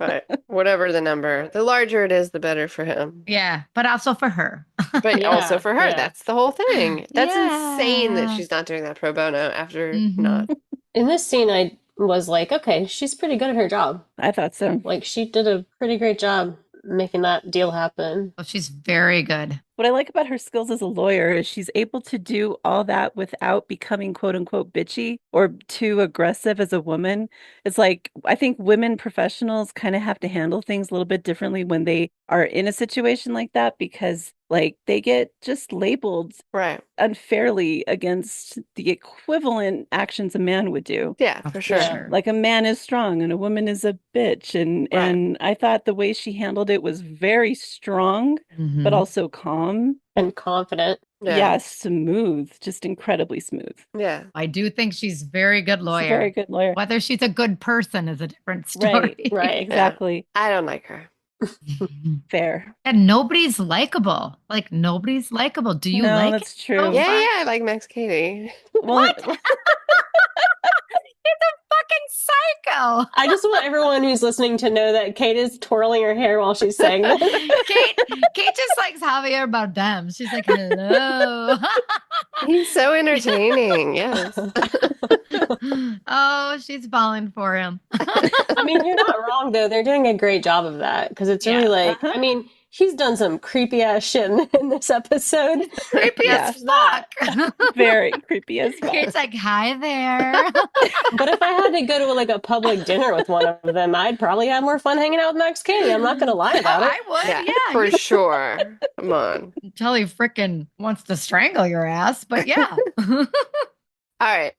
Right. Whatever the number. The larger it is, the better for him. Yeah, but also for her. But Yeah, also for her. yeah. That's the whole thing. That's insane that Yeah. she's not doing that pro bono after Mhm. not. In this scene, I was like, okay, she's pretty good at her job. I thought so. Like, she did a pretty great job making that deal happen. Well, she's very good. What I like about her skills as a lawyer is she's able to do all that without becoming quote unquote bitchy or too aggressive as a woman. It's like, I think women professionals kind of have to handle things a little bit differently when they are in a situation like that because, like, they get just labeled Right. unfairly against the equivalent actions a man would do. Yeah, Oh, for for sure. sure. Like a man is strong and a woman is a bitch. And Right. and I thought the way she handled it was very strong, but Mhm. also calm. And confident. Yeah. Yeah, smooth, just incredibly smooth. Yeah. I do think she's a very good She's a very lawyer. good lawyer. Whether she's a good person is a different Right, story. Right. exactly. I don't like her. Fair. And nobody's likable. Like nobody's likable. Do you No, like that's it true. so Yeah, far? yeah, I like Max Katie. Well, What? He's a fucking psycho. I just want everyone who's listening to know that Kate is twirling her hair while she's saying this. Kate just likes Javier Bardem. She's like, hello. He's so entertaining. Yes. Oh, she's falling for him. I mean, you're not wrong though. They're doing a great job of that because it's really Yeah. like, Uh-huh. I mean, he's done some creepy ass shit in this episode. Creepy Yeah. as fuck. very creepy as fuck. Kate's like, hi there. But if I had to go to like a public dinner with one of them, I'd probably have more fun hanging out with Max Katie. I'm not going to lie about it. I would, Yeah, yeah. for You sure. Come on. tell he freaking wants to strangle your ass, but yeah. All right.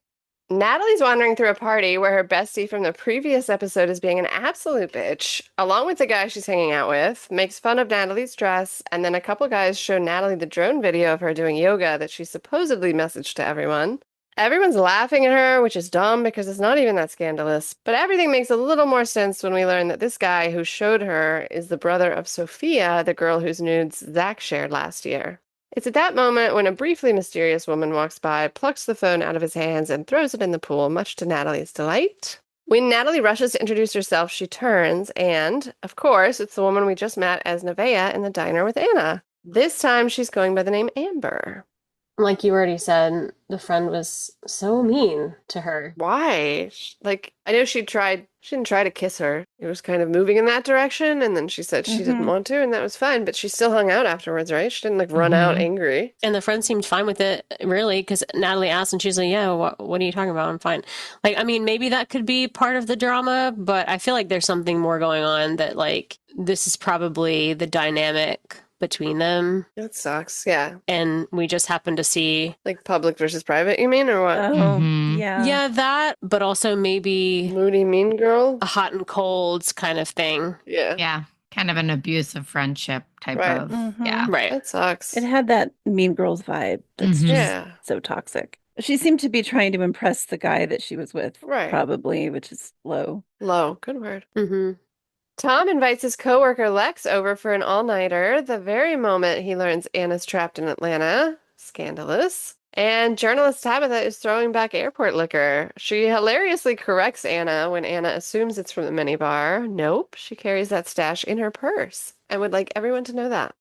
Natalie's wandering through a party where her bestie from the previous episode is being an absolute bitch, along with the guy she's hanging out with, makes fun of Natalie's dress, and then a couple guys show Natalie the drone video of her doing yoga that she supposedly messaged to everyone. Everyone's laughing at her, which is dumb because it's not even that scandalous, but everything makes a little more sense when we learn that this guy who showed her is the brother of Sophia, the girl whose nudes Zach shared last year. It's at that moment when a briefly mysterious woman walks by, plucks the phone out of his hands, and throws it in the pool, much to Natalie's delight. When Natalie rushes to introduce herself, she turns, and, of course, it's the woman we just met as Nevaeh in the diner with Anna. This time she's going by the name Amber. Like you already said, the friend was so mean to her. Why? Like, I know she didn't try to kiss her. It was kind of moving in that direction, and then she said she didn't Mhm. want to, and that was fine, but she still hung out afterwards, right? She didn't, like, run out angry. And the friend seemed fine with it, really, because Natalie asked and she's like, yeah, what are you talking about? I'm fine. Like, I mean, maybe that could be part of the drama, but I feel like there's something more going on that, like, this is probably the dynamic between them. That sucks, yeah. And we just happen to see, Like public versus private, you mean, or what? Oh, Mhm. yeah. yeah, that, but also maybe Moody mean girl? a hot and colds kind of thing. Yeah. Yeah. Kind of an abusive friendship type Right. of. Mhm. Yeah. Right. That sucks. It had that Mean Girls vibe that's Mhm. just Yeah. so toxic. She seemed to be trying to impress the guy that she was with, Right. probably, which is low. Low. Good word. Mm-hmm. Tom invites his coworker Lex over for an all-nighter the very moment he learns Anna's trapped in Atlanta. Scandalous. And journalist Tabitha is throwing back airport liquor. She hilariously corrects Anna when Anna assumes it's from the minibar. Nope, she carries that stash in her purse and would like everyone to know that.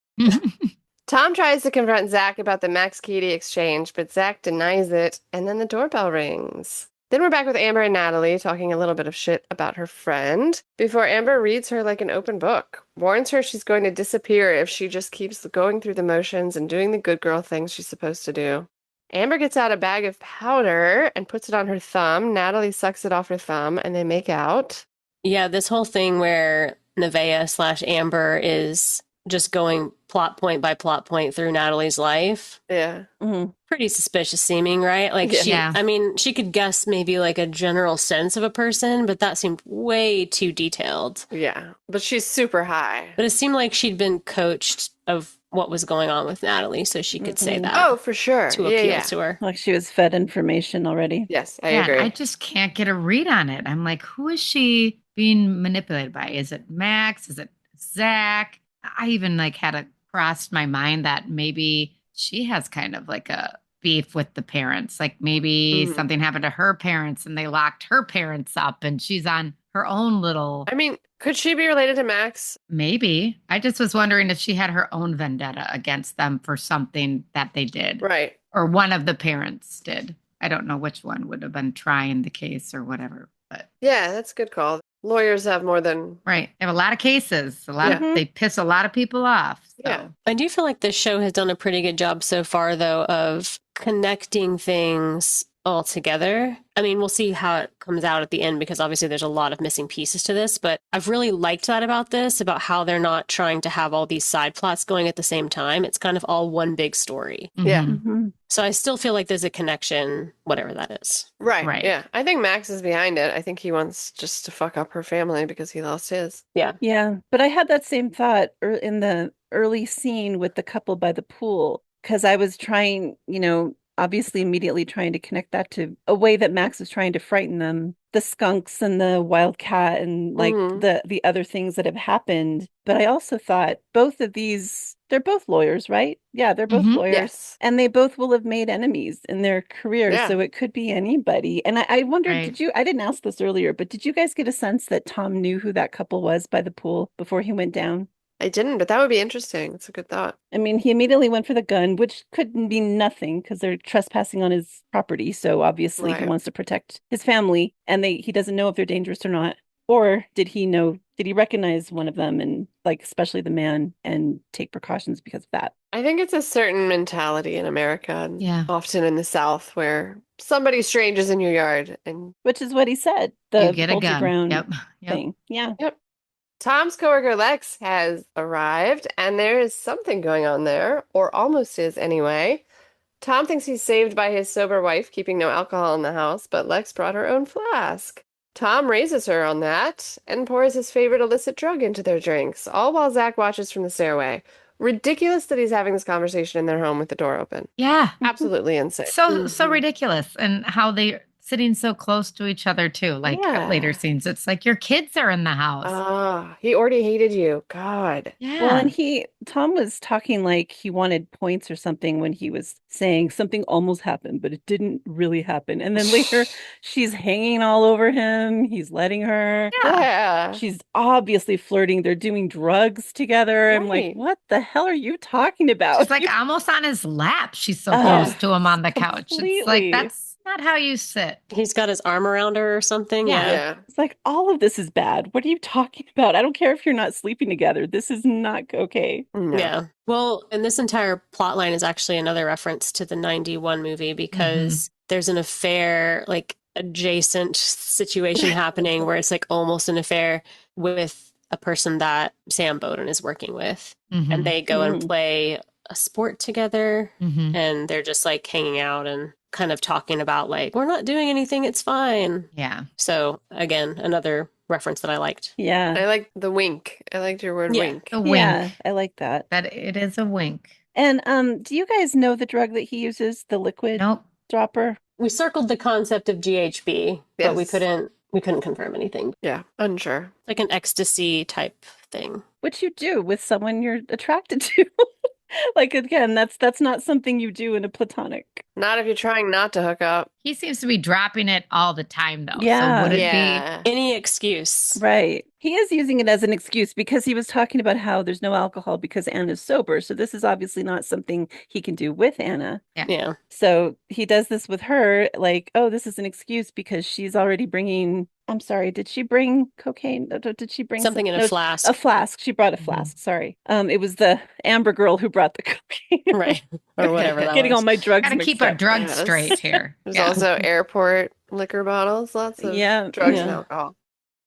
Tom tries to confront Zach about the Max Keaty exchange, but Zach denies it, and then the doorbell rings. Then we're back with Amber and Natalie talking a little bit of shit about her friend before Amber reads her like an open book, warns her she's going to disappear if she just keeps going through the motions and doing the good girl things she's supposed to do. Amber gets out a bag of powder and puts it on her thumb. Natalie sucks it off her thumb and they make out. Yeah, this whole thing where Nevaeh / Amber is just going plot point by plot point through Natalie's life. Yeah. Mhm. Pretty suspicious seeming, right? Like Yeah. I mean, she could guess maybe like a general sense of a person, but that seemed way too detailed. Yeah. But she's super high. But it seemed like she'd been coached of what was going on with Natalie, so she could say Mhm. that Oh, for sure. to Yeah, appeal yeah. to her. Like she was fed information already. Yes, I Yeah, agree. I just can't get a read on it. I'm like, who is she being manipulated by? Is it Max? Is it Zach? I even like had it crossed my mind that maybe she has kind of like a beef with the parents. Like maybe Mhm. something happened to her parents and they locked her parents up and she's on her own little I mean, could she be related to Max? maybe. I just was wondering if she had her own vendetta against them for something that they did. Right. Or one of the parents did. I don't know which one would have been trying the case or whatever. But Yeah, that's a good call. Lawyers have more than, Right. They have a lot of cases. Yeah. They piss a lot of people off. So. yeah. I do feel like this show has done a pretty good job so far, though, of connecting things all together. I mean, we'll see how it comes out at the end because obviously there's a lot of missing pieces to this, but I've really liked that about this, about how they're not trying to have all these side plots going at the same time. It's kind of all one big story. Yeah. Mhm. Hmm. So I still feel like there's a connection, whatever that is. Right. Right. Yeah. I think Max is behind it. I think he wants just to fuck up her family because he lost his. Yeah. Yeah, but I had that same thought in the early scene with the couple by the pool because I was trying, obviously immediately trying to connect that to a way that Max was trying to frighten them, the skunks and the wildcat and like Mhm. the other things that have happened. But I also thought both of these, they're both lawyers, right? Yeah, they're both Mhm. lawyers. Yes. And they both will have made enemies in their careers, Yeah. so it could be anybody. And I wondered, Right. I didn't ask this earlier, but did you guys get a sense that Tom knew who that couple was by the pool before he went down? I didn't, but that would be interesting. It's a good thought. I mean, he immediately went for the gun, which could mean nothing because they're trespassing on his property. So obviously he Right. wants to protect his family, and he doesn't know if they're dangerous or not. Or did he recognize one of them and like especially the man and take precautions because of that? I think it's a certain mentality in America and Yeah. often in the South where somebody strange is in your yard and Which is what he said, You the get a hold your gun. ground Yep. Yep. thing. Yeah. Tom's coworker Lex has arrived and there is something going on there, or almost is anyway. Tom thinks he's saved by his sober wife keeping no alcohol in the house, but Lex brought her own flask. Tom raises her on that and pours his favorite illicit drug into their drinks, all while Zach watches from the stairway. Ridiculous that he's having this conversation in their home with the door open. Yeah. Absolutely insane. So Mhm. ridiculous. And how they're sitting so close to each other too. Like Yeah. later scenes. It's like your kids are in the house. Ah, he already hated you. God. Yeah. Well, and Tom was talking like he wanted points or something when he was saying something almost happened, but it didn't really happen. And then later she's hanging all over him. He's letting her. Yeah. Yeah. She's obviously flirting. They're doing drugs together. I'm like, Right. what the hell are you talking about? She's like almost on his lap. She's so Oh, close to him on the couch. It's completely. like, that's not how you sit. He's got his arm around her or something. Yeah. Yeah. It's like all of this is bad. What are you talking about? I don't care if you're not sleeping together. This is not okay. No. Yeah. Well, and this entire plot line is actually another reference to the 91 movie because there's an affair, like adjacent situation happening where it's like almost an affair with a person that Sam Bowden is working with. Mhm. And they go and Mm. play a sport together Mhm. and they're just like hanging out and kind of talking about like, we're not doing anything, it's fine. Yeah. So again, another reference that I liked. Yeah. I like the wink. I liked your word Yeah. wink. The wink. Yeah, I like that. That it is a wink. And do you guys know the drug that he uses, the liquid Nope. dropper? We circled the concept of GHB, but we Yes. couldn't confirm anything. Yeah, unsure. Like an ecstasy type thing. Which you do with someone you're attracted to. Like again, that's not something you do in a platonic. Not if you're trying not to hook up. He seems to be dropping it all the time, though. Yeah. So would it Yeah. Any excuse. Right. He is using it as an excuse because he was talking about how there's no alcohol because Anna's sober. So this is obviously not something he can do with Anna. Yeah. So he does this with her, like, oh, this is an excuse because she's already bringing. I'm sorry, did she bring cocaine? Did she bring Something in a no, flask. A flask. She brought a Mhm. flask. Sorry. It was the Amber girl who brought the cocaine. Right. Or whatever that Getting was. all my drugs Gotta mixed keep our up. drugs Yes. straight here. There's Yeah. also airport liquor bottles, lots of Yeah, drugs yeah. and alcohol.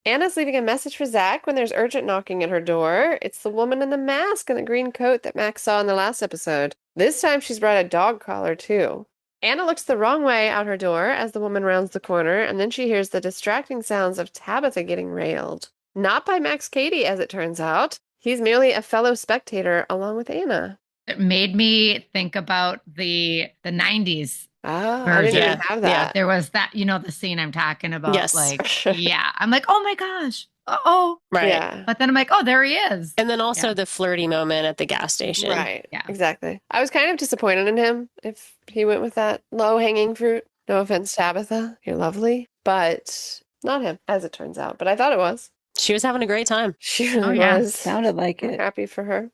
Anna's leaving a message for Zach when there's urgent knocking at her door. It's the woman in the mask and the green coat that Max saw in the last episode. This time she's brought a dog collar too. Anna looks the wrong way out her door as the woman rounds the corner, and then she hears the distracting sounds of Tabitha getting railed. Not by Max Cady, as it turns out. He's merely a fellow spectator along with Anna. It made me think about the 90s. Ah, I didn't Version. even have Yeah. that. There was that, the scene I'm talking about. Yes. Like, yeah. I'm like, oh my gosh. Uh-oh. Right. Yeah. But then I'm like, oh, there he is. And then also Yeah. the flirty moment at the gas station. Right. Yeah. Exactly. I was kind of disappointed in him if he went with that low-hanging fruit. No offense, Tabitha. You're lovely. But not him, as it turns out. But I thought it was. She was having a great time. She really Oh, yeah. was. Sounded like I'm it. happy for her.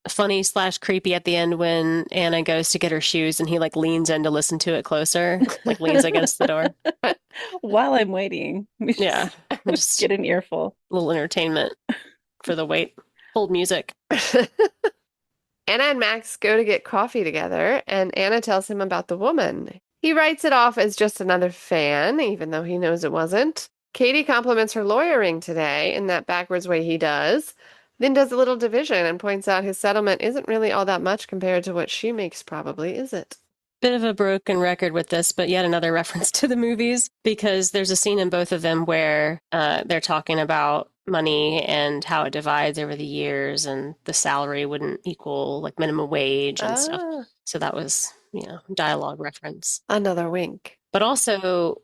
Funny / creepy at the end when Anna goes to get her shoes and he like leans in to listen to it closer, like leans against the door. While I'm waiting. Yeah. Just Get an earful. a little entertainment for the wait. Hold music. Anna and Max go to get coffee together, and Anna tells him about the woman. He writes it off as just another fan, even though he knows it wasn't. Katie compliments her lawyering today in that backwards way he does, then does a little division and points out his settlement isn't really all that much compared to what she makes, probably, is it? Bit of a broken record with this, but yet another reference to the movies, because there's a scene in both of them where they're talking about money and how it divides over the years, and the salary wouldn't equal like minimum wage and stuff. Ah, So that was, dialogue reference. another wink. But also,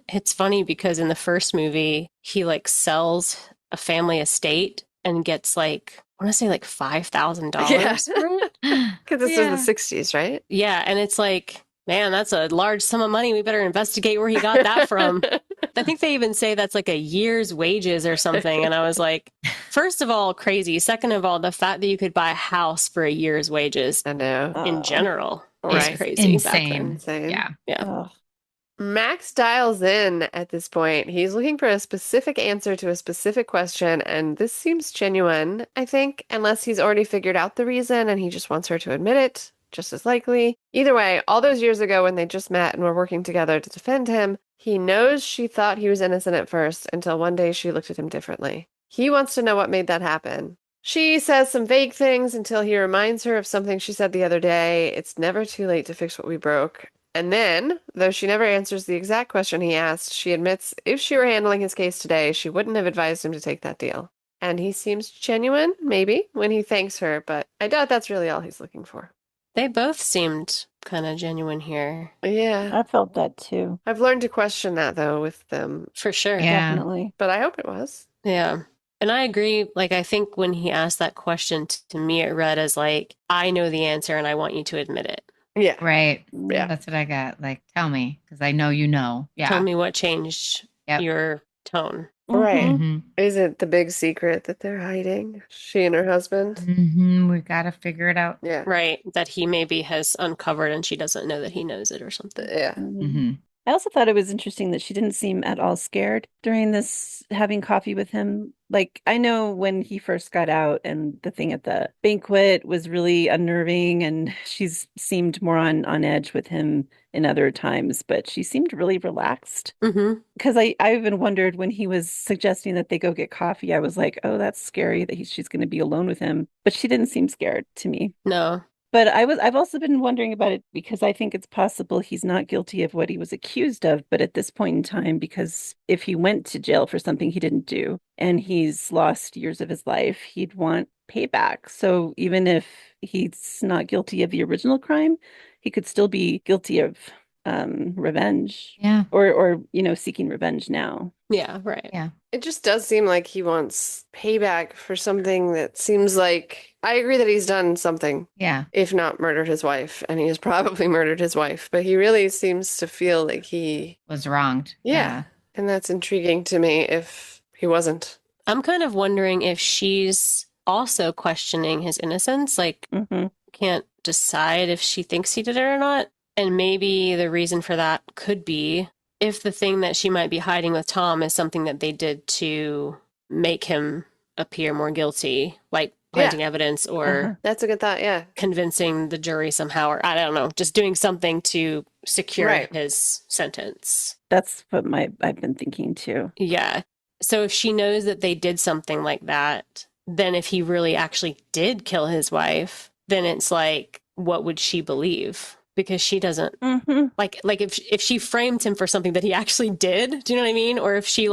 it's funny because in the first movie, he like sells a family estate and gets like, I want to say like $5,000 Yeah. for it. Because this Yeah. was the 60s, right? Yeah, and it's like, man, that's a large sum of money. We better investigate where he got that from. I think they even say that's like a year's wages or something. And I was like, first of all, crazy. Second of all, the fact that you could buy a house for a year's wages I know. in general Right. is crazy. Insane. Insane. Yeah. Yeah. Oh, Max dials in at this point. He's looking for a specific answer to a specific question, and this seems genuine, I think, unless he's already figured out the reason and he just wants her to admit it, just as likely. Either way, all those years ago when they just met and were working together to defend him, he knows she thought he was innocent at first until one day she looked at him differently. He wants to know what made that happen. She says some vague things until he reminds her of something she said the other day. It's never too late to fix what we broke. And then, though she never answers the exact question he asked, she admits if she were handling his case today, she wouldn't have advised him to take that deal. And he seems genuine, maybe, when he thanks her, but I doubt that's really all he's looking for. They both seemed kind of genuine here. Yeah. I felt that too. I've learned to question that, though, with them, For sure. Yeah. Definitely. but I hope it was. Yeah. And I agree. Like, I think when he asked that question to me, it read as like, I know the answer and I want you to admit it. Yeah. Right. Yeah. That's what I got. Like, tell me, because I know you know. Yeah. Tell me what changed Yep. your tone. Right. Mhm. Mhm. Is it the big secret that they're hiding? She and her husband? Mhm. We got to figure it out. Yeah. Right. That he maybe has uncovered and she doesn't know that he knows it or something. Yeah. Mhm. Hmm. I also thought it was interesting that she didn't seem at all scared during this having coffee with him. Like, I know when he first got out and the thing at the banquet was really unnerving, and she's seemed more on edge with him in other times, but she seemed really relaxed. Mm-hmm. Because I even wondered when he was suggesting that they go get coffee, I was like, oh, that's scary that she's going to be alone with him. But she didn't seem scared to me. No. But I've also been wondering about it because I think it's possible he's not guilty of what he was accused of, but at this point in time, because if he went to jail for something he didn't do and he's lost years of his life, he'd want payback. So even if he's not guilty of the original crime, he could still be guilty of revenge Yeah. or seeking revenge now. Yeah, right. Yeah. It just does seem like he wants payback for something that seems like I agree that he's done something, Yeah. if not murdered his wife, and he has probably murdered his wife, but he really seems to feel like he, Was wronged. yeah, and that's intriguing to me if he wasn't. I'm kind of wondering if she's also questioning his innocence, like Hmm. can't decide if she thinks he did it or not. And maybe the reason for that could be if the thing that she might be hiding with Tom is something that they did to make him appear more guilty, like planting evidence or Uh-huh. That's a good thought, yeah. convincing the jury somehow, or I don't know, just doing something to secure Right. his sentence. That's what I've been thinking too. Yeah. So if she knows that they did something like that, then if he really actually did kill his wife, then it's like, what would she believe? Because she doesn't Hmm. like if she framed him for something that he actually did, do you know what I mean? Or if she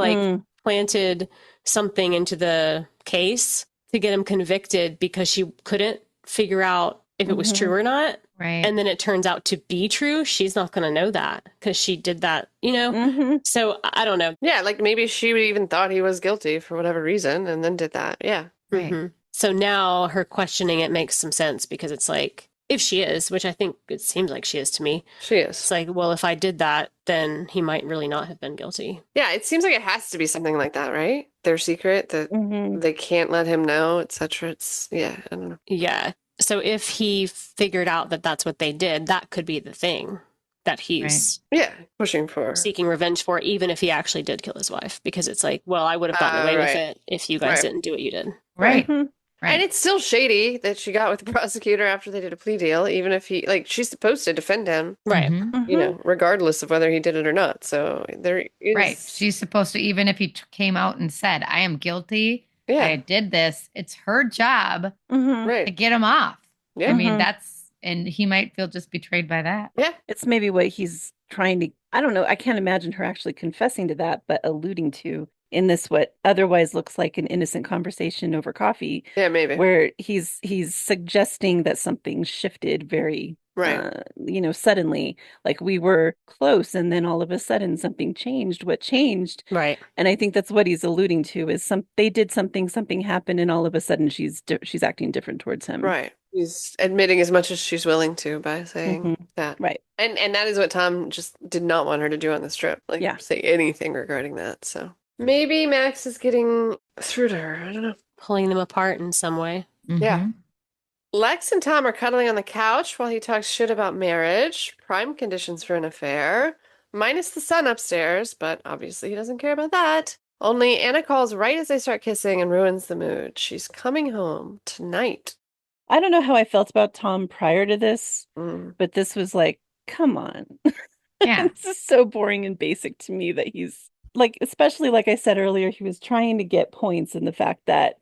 planted something into the case to get him convicted because she couldn't figure out if it was true or not. Right. And then it turns out to be true, she's not going to know that because she did that, you know? Hmm. So I don't know. Yeah, like maybe she even thought he was guilty for whatever reason and then did that. Yeah. Right. Mhm. So now her questioning it makes some sense because it's like, if she is, which I think it seems like she is to me, She is. it's like, well, if I did that, then he might really not have been guilty. Yeah, it seems like it has to be something like that, right? Their secret that Hmm. they can't let him know, etc. It's, yeah, I don't know. Yeah. So if he figured out that that's what they did, that could be the thing. that he's Yeah, pushing for. seeking revenge for, even if he actually did kill his wife. Because it's like, well, I would have gotten away with Right. it if you guys Right. didn't do what you did. Right. Mhm. Right. And it's still shady that she got with the prosecutor after they did a plea deal, even if he, like, she's supposed to defend him, Right. Mhm. you Mhm. know, regardless of whether he did it or not. So there is. Right. She's supposed to, even if he came out and said, I am guilty, Yeah, I did this, it's her job Mhm. to right. get him off. Yeah. I mean, Mhm. and he might feel just betrayed by that. Yeah. It's maybe what he's trying to, I don't know, I can't imagine her actually confessing to that, but alluding to in this what otherwise looks like an innocent conversation over coffee, Yeah, maybe. where he's suggesting that something shifted very Right. suddenly, like we were close and then all of a sudden something changed. What changed? Right. And I think that's what he's alluding to is they did something happened, and all of a sudden she's acting different towards him. Right. He's admitting as much as she's willing to by saying Mhm. that. Right. And that is what Tom just did not want her to do on this trip. Like, Yeah. say anything regarding that. So maybe Max is getting through to her. I don't know. Pulling them apart in some way. Yeah. Mhm. Lex and Tom are cuddling on the couch while he talks shit about marriage, prime conditions for an affair, minus the son upstairs, but obviously he doesn't care about that. Only Anna calls right as they start kissing and ruins the mood. She's coming home tonight. I don't know how I felt about Tom prior to this, Mm. but this was like, come on. Yeah. This is so boring and basic to me that he's like, especially like I said earlier, he was trying to get points in the fact that,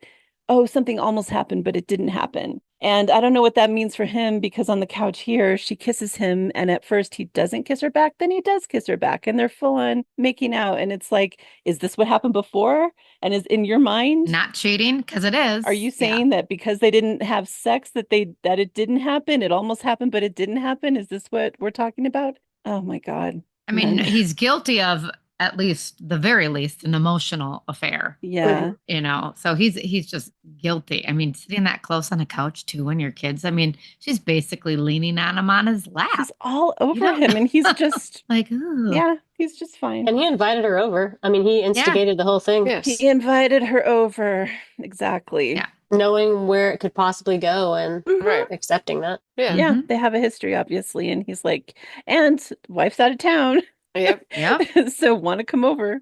oh, something almost happened, but it didn't happen. And I don't know what that means for him because on the couch here, she kisses him, and at first he doesn't kiss her back, then he does kiss her back, and they're full on making out. And it's like, is this what happened before? And is in your mind, Not cheating, because it is. are you Yeah. saying that because they didn't have sex that it didn't happen? It almost happened, but it didn't happen? Is this what we're talking about? Oh my God. I mean, And- he's guilty of at least the very least an emotional affair. yeah. You know, so he's just guilty. I mean, sitting that close on a couch too when your kids, I mean, she's basically leaning on him on his lap. She's all over don't- him and he's just Like, ooh. yeah, he's just fine. And he invited her over. I mean, he instigated the whole thing, Yes. He invited her over. Exactly. Yeah. knowing where it could possibly go and Mhm. Right. accepting that. Yeah. Yeah, Mhm. they have a history, obviously. And he's like, and wife's out of town. Yep. Yep. So want to come over.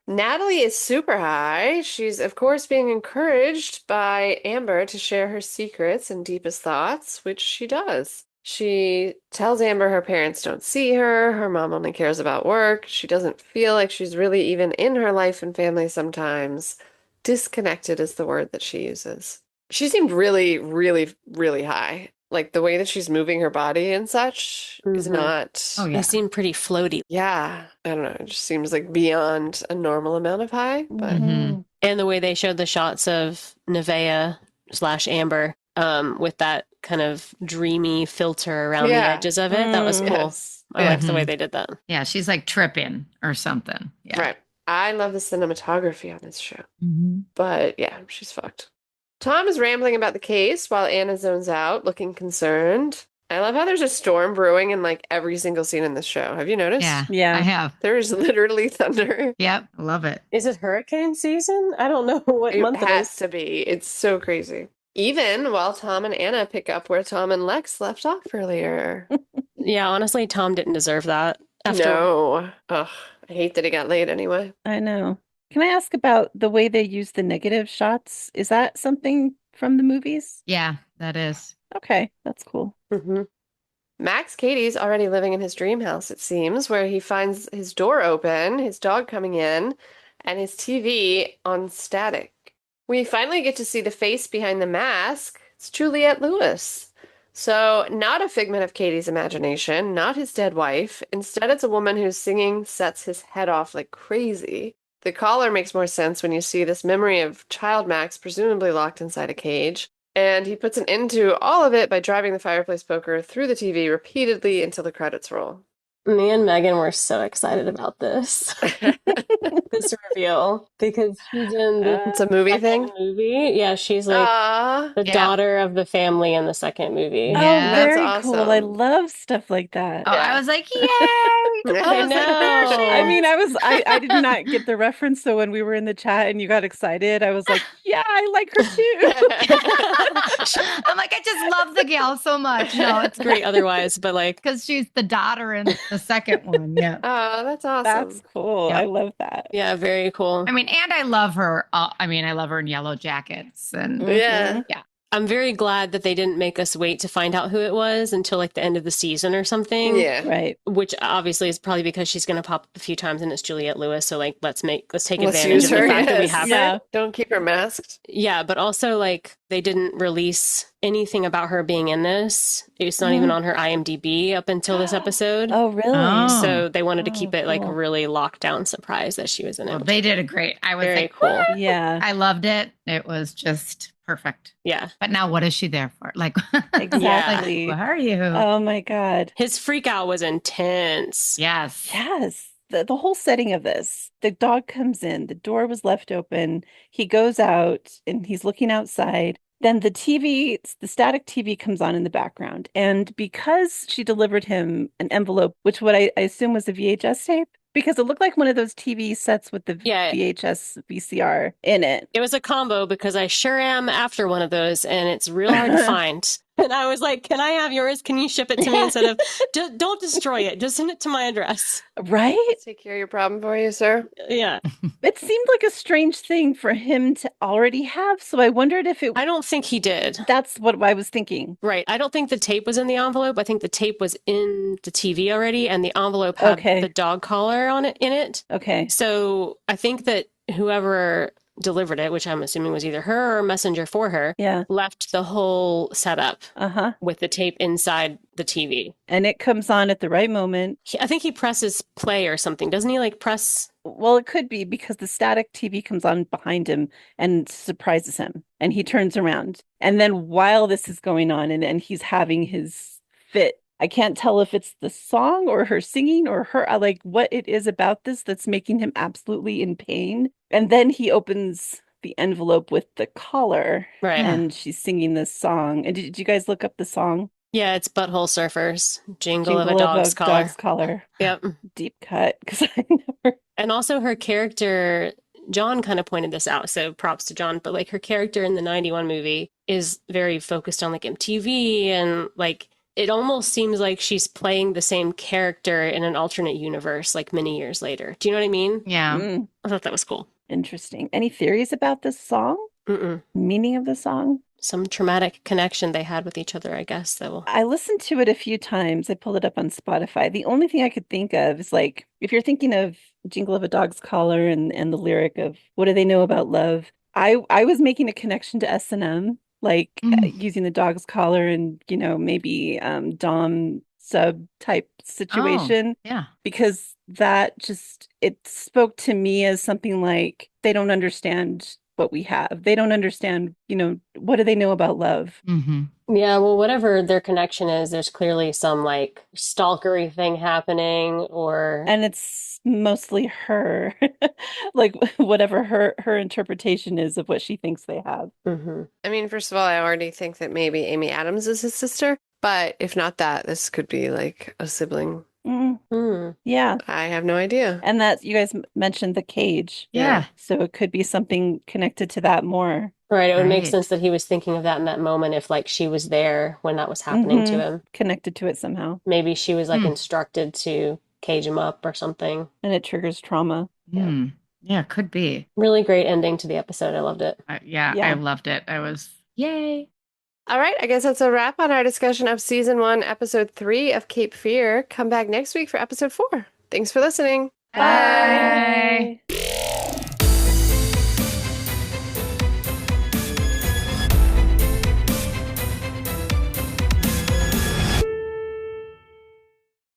Natalie is super high. She's, of course, being encouraged by Amber to share her secrets and deepest thoughts, which she does. She tells Amber her parents don't see her, her mom only cares about work. She doesn't feel like she's really even in her life and family sometimes. Disconnected is the word that she uses. She seemed really, really, really high. Like the way that she's moving her body and such is Mhm. not. Oh, They yeah. seem pretty floaty. Yeah, I don't know. It just seems like beyond a normal amount of high, but Mhm. And the way they showed the shots of Nevaeh / Amber with that kind of dreamy filter around the Yeah. edges of it, that was cool. yes. I Yeah. liked the way Mhm. they did that. Yeah, she's like tripping or something. Yeah. Right. I love the cinematography on this show. Mhm. But yeah, she's fucked. Tom is rambling about the case while Anna zones out, looking concerned. I love how there's a storm brewing in like every single scene in this show. Have you noticed? Yeah. Yeah. I have. There is literally thunder. Yep. I love it. Is it hurricane season? I don't know what It month it has is. to be. It's so crazy. Even while Tom and Anna pick up where Tom and Lex left off earlier. Yeah, honestly, Tom didn't deserve that. No. Ugh. I hate that he got laid anyway. I know. Can I ask about the way they use the negative shots? Is that something from the movies? Yeah, that is. Okay, that's cool. Mm-hmm. Max Cady's already living in his dream house, it seems, where he finds his door open, his dog coming in, and his TV on static. We finally get to see the face behind the mask. It's Juliette Lewis. So, not a figment of Cady's imagination, not his dead wife. Instead, it's a woman whose singing sets his head off like crazy. The collar makes more sense when you see this memory of child Max presumably locked inside a cage. And he puts an end to all of it by driving the fireplace poker through the TV repeatedly until the credits roll. Me and Megan were so excited about this this reveal because she's in the It's a movie thing? second movie. Yeah, she's like Ah, the Yeah. daughter of the family in the second movie. Oh, Yeah. That's very cool. I awesome. love stuff like that. Oh, Yeah. I was like, yay! I was like, there she know. I is. mean, I did not get the reference, so when we were in the chat and you got excited, I was like, Yeah, I like her too. I'm like, I just love the gal so much. No, it's Great otherwise, but like, because she's the daughter in the second one. Yeah. Oh, that's awesome. That's cool. Yep. I love that. yeah, very cool. I mean, and I love her. I love her in Yellow Jackets. And Yeah. I'm very glad that they didn't make us wait to find out who it was until like the end of the season or something. Yeah. Right. Which obviously is probably because she's going to pop up a few times and it's Juliette Lewis. So like, let's take Let's advantage use of the her. fact that we Yes. have Yeah. her. Don't keep her masked. Yeah, but also like they didn't release anything about her being in this. It's not even on her IMDb up until this episode. Oh, really? Oh. So they wanted to keep it like cool. really locked down surprise that she was in it. well, which they is did a great. I was very like, cool. Yeah. I loved it. It was just perfect. Yeah. But now, what is she there for? Like, Exactly. like, who are you? Oh my God. His freak out was intense. Yes. Yes. The whole setting of this. The dog comes in, the door was left open. He goes out and he's looking outside. Then the static TV comes on in the background. And because she delivered him an envelope, which what I assume was a VHS tape, because it looked like one of those TV sets with the Yeah. VHS VCR in it. It was a combo because I sure am after one of those and it's real hard to find. And I was like, can I have yours? Can you ship it to me instead of, don't destroy it. Just send it to my address. Right? Take care of your problem for you, sir. Yeah. It seemed like a strange thing for him to already have. So I wondered if I don't think he did. that's what I was thinking. Right. I don't think the tape was in the envelope. I think the tape was in the TV already and the envelope had Okay. the dog collar on it in it. Okay. So I think that whoever delivered it, which I'm assuming was either her or a messenger for her, Yeah. left the whole setup Uh-huh. with the tape inside the TV. And it comes on at the right moment. I think he presses play or something. Doesn't he like press? Well, it could be because the static TV comes on behind him and surprises him. And he turns around. And then while this is going on and he's having his fit, I can't tell if it's the song or her singing or her, like what it is about this that's making him absolutely in pain. And then he opens the envelope with the collar Right. Yeah. and she's singing this song. And did you guys look up the song? Yeah, it's Butthole Surfers. Jingle of a dog's collar. Dog's collar. Yep. Deep cut because I never. And also her character, John kind of pointed this out, so props to John, but like her character in the 91 movie is very focused on like MTV and like it almost seems like she's playing the same character in an alternate universe like many years later. Do you know what I mean? Yeah. Mm, I thought that was cool. interesting. Any theories about this song? Mm-mm. Meaning of the song? Some traumatic connection they had with each other, I guess. That will. I listened to it a few times. I pulled it up on Spotify. The only thing I could think of is like if you're thinking of Jingle of a Dog's Collar and the lyric of what do they know about love? I was making a connection to S&M, like using the dog's collar and maybe Dom sub type situation Yeah. because that just it spoke to me as something like they don't understand what we have. They don't understand, what do they know about love? Mm-hmm. Yeah, well, whatever their connection is, there's clearly some like stalkery thing happening or. And it's mostly her, like whatever her interpretation is of what she thinks they have. Mm-hmm. I mean, first of all, I already think that maybe Amy Adams is his sister, but if not that, this could be like a sibling. Mm. Yeah. I have no idea. And that you guys mentioned the cage. Yeah. So it could be something connected to that more. Right, it would make Right. sense that he was thinking of that in that moment if like she was there when that was happening to Mhm. him. Connected to it somehow. Maybe she was like Hmm. instructed to cage him up or something. And it triggers trauma. Mm. Yeah, could be. Really great ending to the episode. I loved it. Yeah, Yeah. I loved it. I was, yay. All right, I guess that's a wrap on our discussion of season 1, episode 3 of Cape Fear. Come back next week for episode 4. Thanks for listening. Bye.